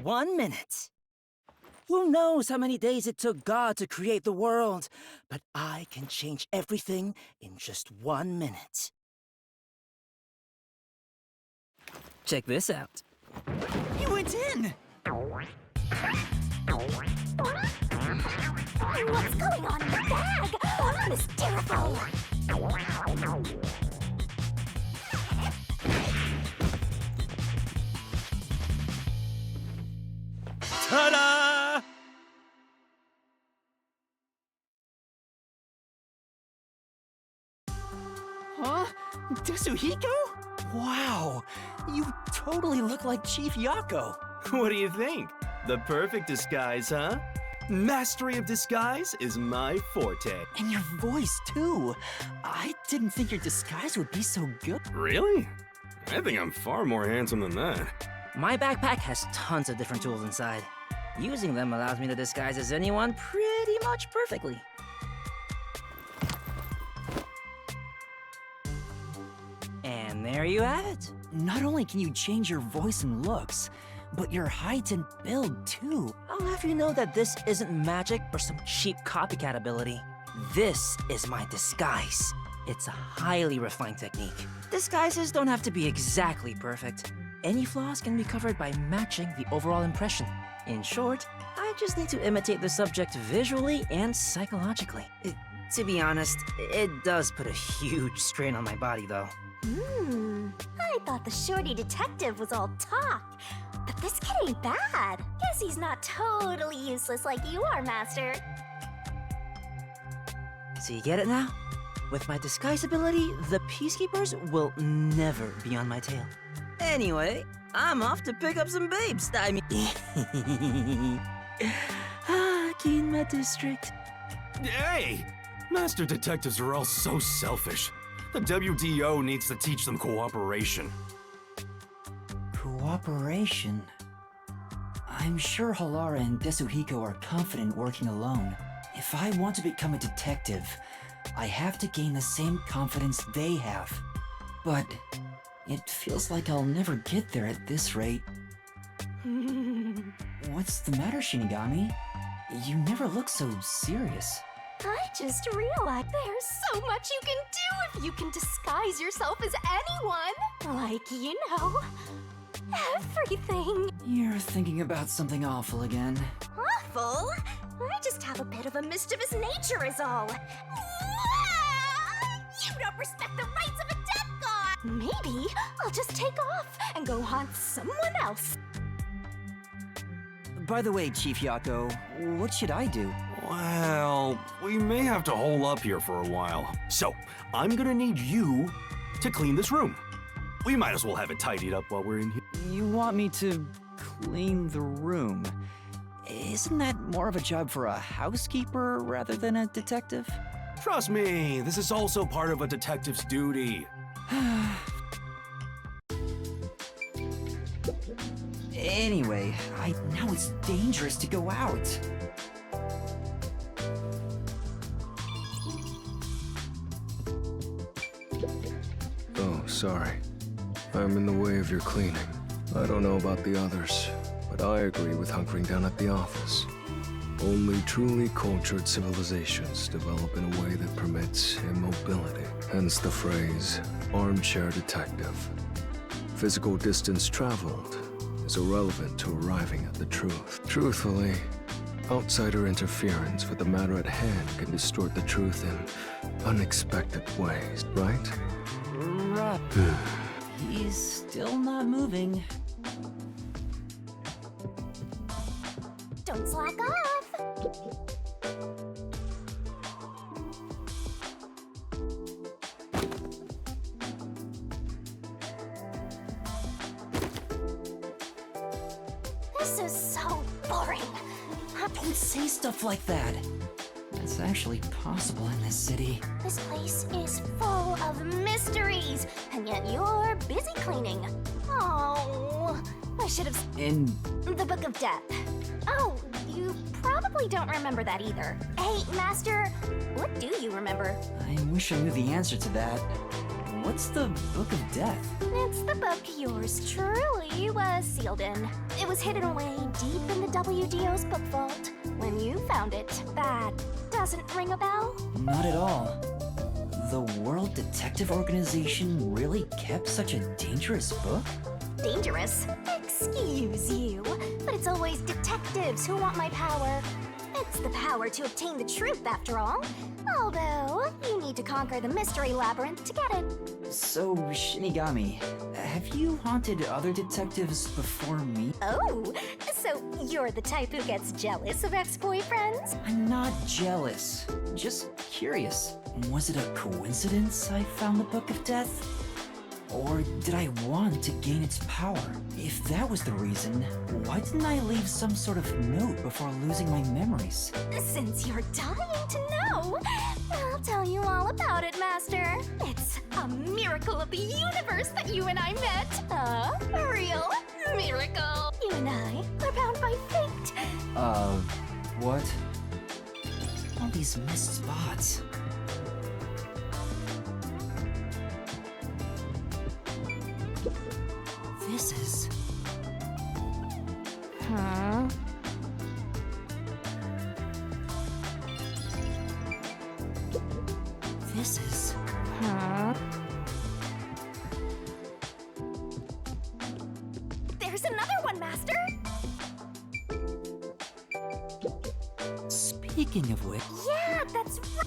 1 minute. Who knows how many days it took God to create the world? But I can change everything in just 1 minute. Check this out. You went in! What's going on in the bag? I'm hysterical. Ta-da! Huh? Tetsuhiko? Wow, you totally look like Chief Yako. What do you think? The perfect disguise, huh? Mastery of disguise is my forte. And your voice, too. I didn't think your disguise would be so good. Really? I think I'm far more handsome than that. My backpack has tons of different tools inside. Using them allows me to disguise as anyone pretty much perfectly. And there you have it. Not only can you change your voice and looks, but your height and build too. I'll have you know that this isn't magic or some cheap copycat ability. This is my disguise. It's a highly refined technique. Disguises don't have to be exactly perfect. Any flaws can be covered by matching the overall impression. In short, I just need to imitate the subject visually and psychologically. To be honest, it does put a huge strain on my body, though. I thought the shorty detective was all talk. But this kid ain't bad. Guess he's not totally useless like you are, Master. So you get it now? With my disguise ability, the Peacekeepers will never be on my tail. Anyway, I'm off to pick up some babes. I mean... Keen my district. Hey! Master detectives are all so selfish. The WDO needs to teach them cooperation. Cooperation? I'm sure Halara and Desuhiko are confident working alone. If I want to become a detective, I have to gain the same confidence they have. But it feels like I'll never get there at this rate. What's the matter, Shinigami? You never look so serious. I just realized there's so much you can do if you can disguise yourself as anyone. Like, you know, everything. You're thinking about something awful again. Awful? I just have a bit of a mischievous nature is all. You don't respect the rights of a death god! Maybe I'll just take off and go haunt someone else. By the way, Chief Yako, what should I do? Well, we may have to hole up here for a while. So, I'm gonna need you to clean this room. We might as well have it tidied up while we're in here. You want me to clean the room? Isn't that more of a job for a housekeeper rather than a detective? Trust me, this is also part of a detective's duty. Anyway, I know it's dangerous to go out. Oh, sorry. I'm in the way of your cleaning. I don't know about the others, but I agree with hunkering down at the office. Only truly cultured civilizations develop in a way that permits immobility. Hence the phrase, armchair detective. Physical distance traveled is irrelevant to arriving at the truth. Truthfully, outsider interference with the matter at hand can distort the truth in unexpected ways, right? Right. He's still not moving. Don't slack off. This is so boring. Don't say stuff like that. That's actually possible in this city. This place is full of mysteries, and yet you're busy cleaning. Oh, I should have... In... The Book of Death. Oh, you probably don't remember that either. Hey, Master, what do you remember? I wish I knew the answer to that. What's the Book of Death? It's the book yours truly was sealed in. It was hidden away deep in the WDO's book vault when you found it. That doesn't ring a bell? Not at all. The World Detective Organization really kept such a dangerous book? Dangerous? Excuse you, but it's always detectives who want my power. It's the power to obtain the truth, after all. Although, you need to conquer the mystery labyrinth to get it. So, Shinigami, have you haunted other detectives before me? Oh, so you're the type who gets jealous of ex-boyfriends? I'm not jealous, just curious. Was it a coincidence I found the Book of Death? Or did I want to gain its power? If that was the reason, why didn't I leave some sort of note before losing my memories? Since you're dying to know, I'll tell you all about it, Master. miracle of the universe that you and I met. A real miracle. You and I are bound by fate. What? All these missed spots. This is... Huh? This is... Huh? There's another one, Master! Speaking of which... Yeah, that's right!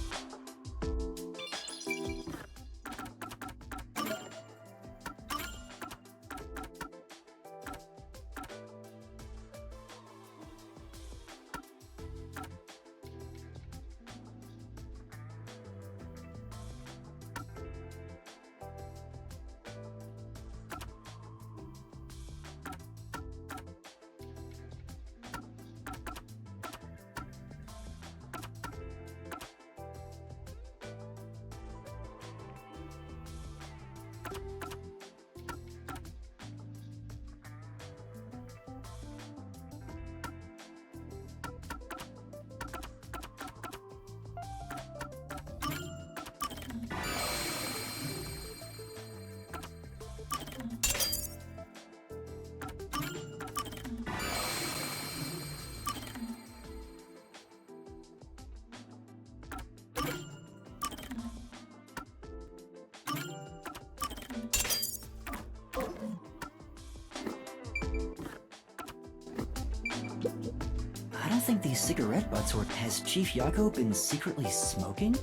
I don't think these cigarette butts were... Has Chief Yako been secretly smoking?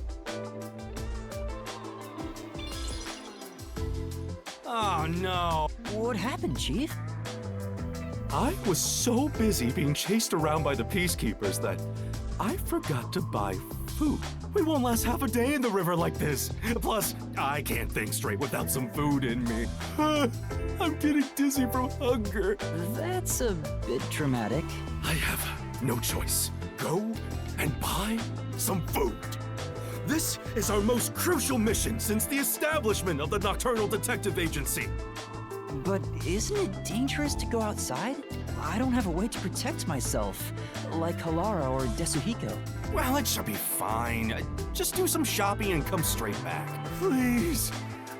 Oh no! What happened, Chief? I was so busy being chased around by the peacekeepers that I forgot to buy food. We won't last half a day in the river like this. Plus, I can't think straight without some food in me. I'm getting dizzy from hunger. That's a bit dramatic. I have no choice. Go and buy some food. This is our most crucial mission since the establishment of the Nocturnal Detective Agency. But isn't it dangerous to go outside? I don't have a way to protect myself, like Halara or Desuhiko. Well, it should be fine. Just do some shopping and come straight back. Please.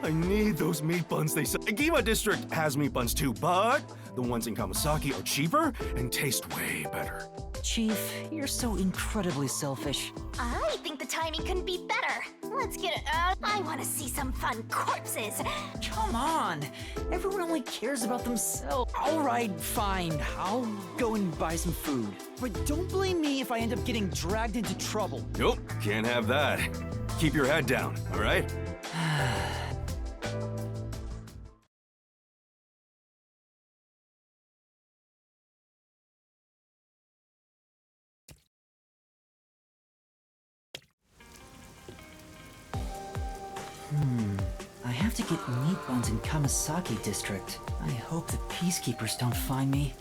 I need those meat buns they sell. Gima District has meat buns too, but the ones in Kamasaki are cheaper and taste way better. Chief, you're so incredibly selfish. I think the timing couldn't be better. Let's get it out. I want to see some fun corpses. Come on! Everyone only cares about themselves. All right, fine. I'll go and buy some food. But don't blame me if I end up getting dragged into trouble. Nope, can't have that. Keep your head down, all right? I have to get meat buns in Kamasaki District. I hope the peacekeepers don't find me.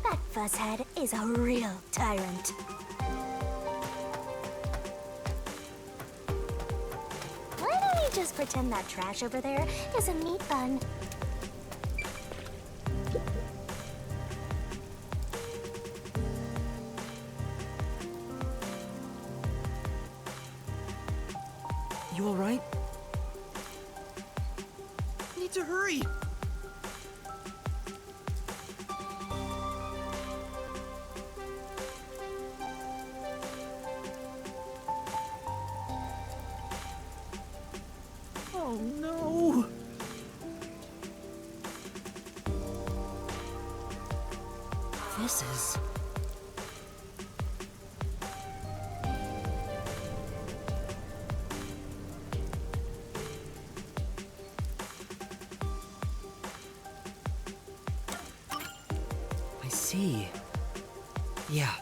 That fuzzhead is a real tyrant. Why don't we just pretend that trash over there is a meat bun? You alright? Need to hurry! Oh no! This is... I see. Yeah.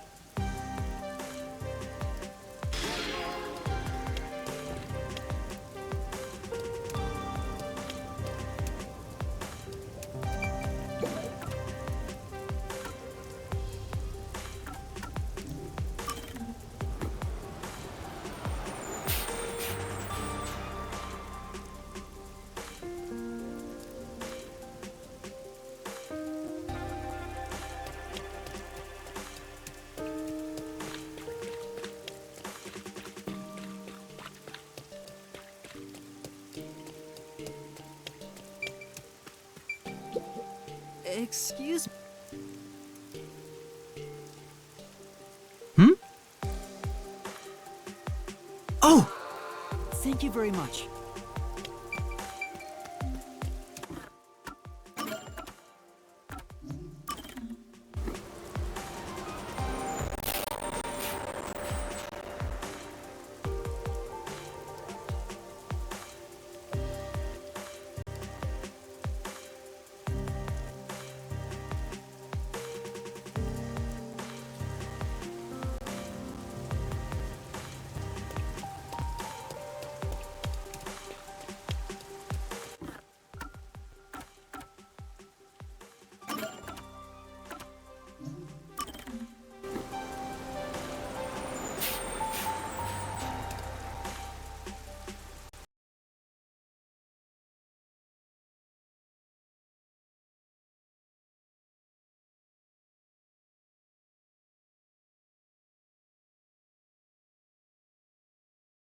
Excuse me. Oh! Thank you very much.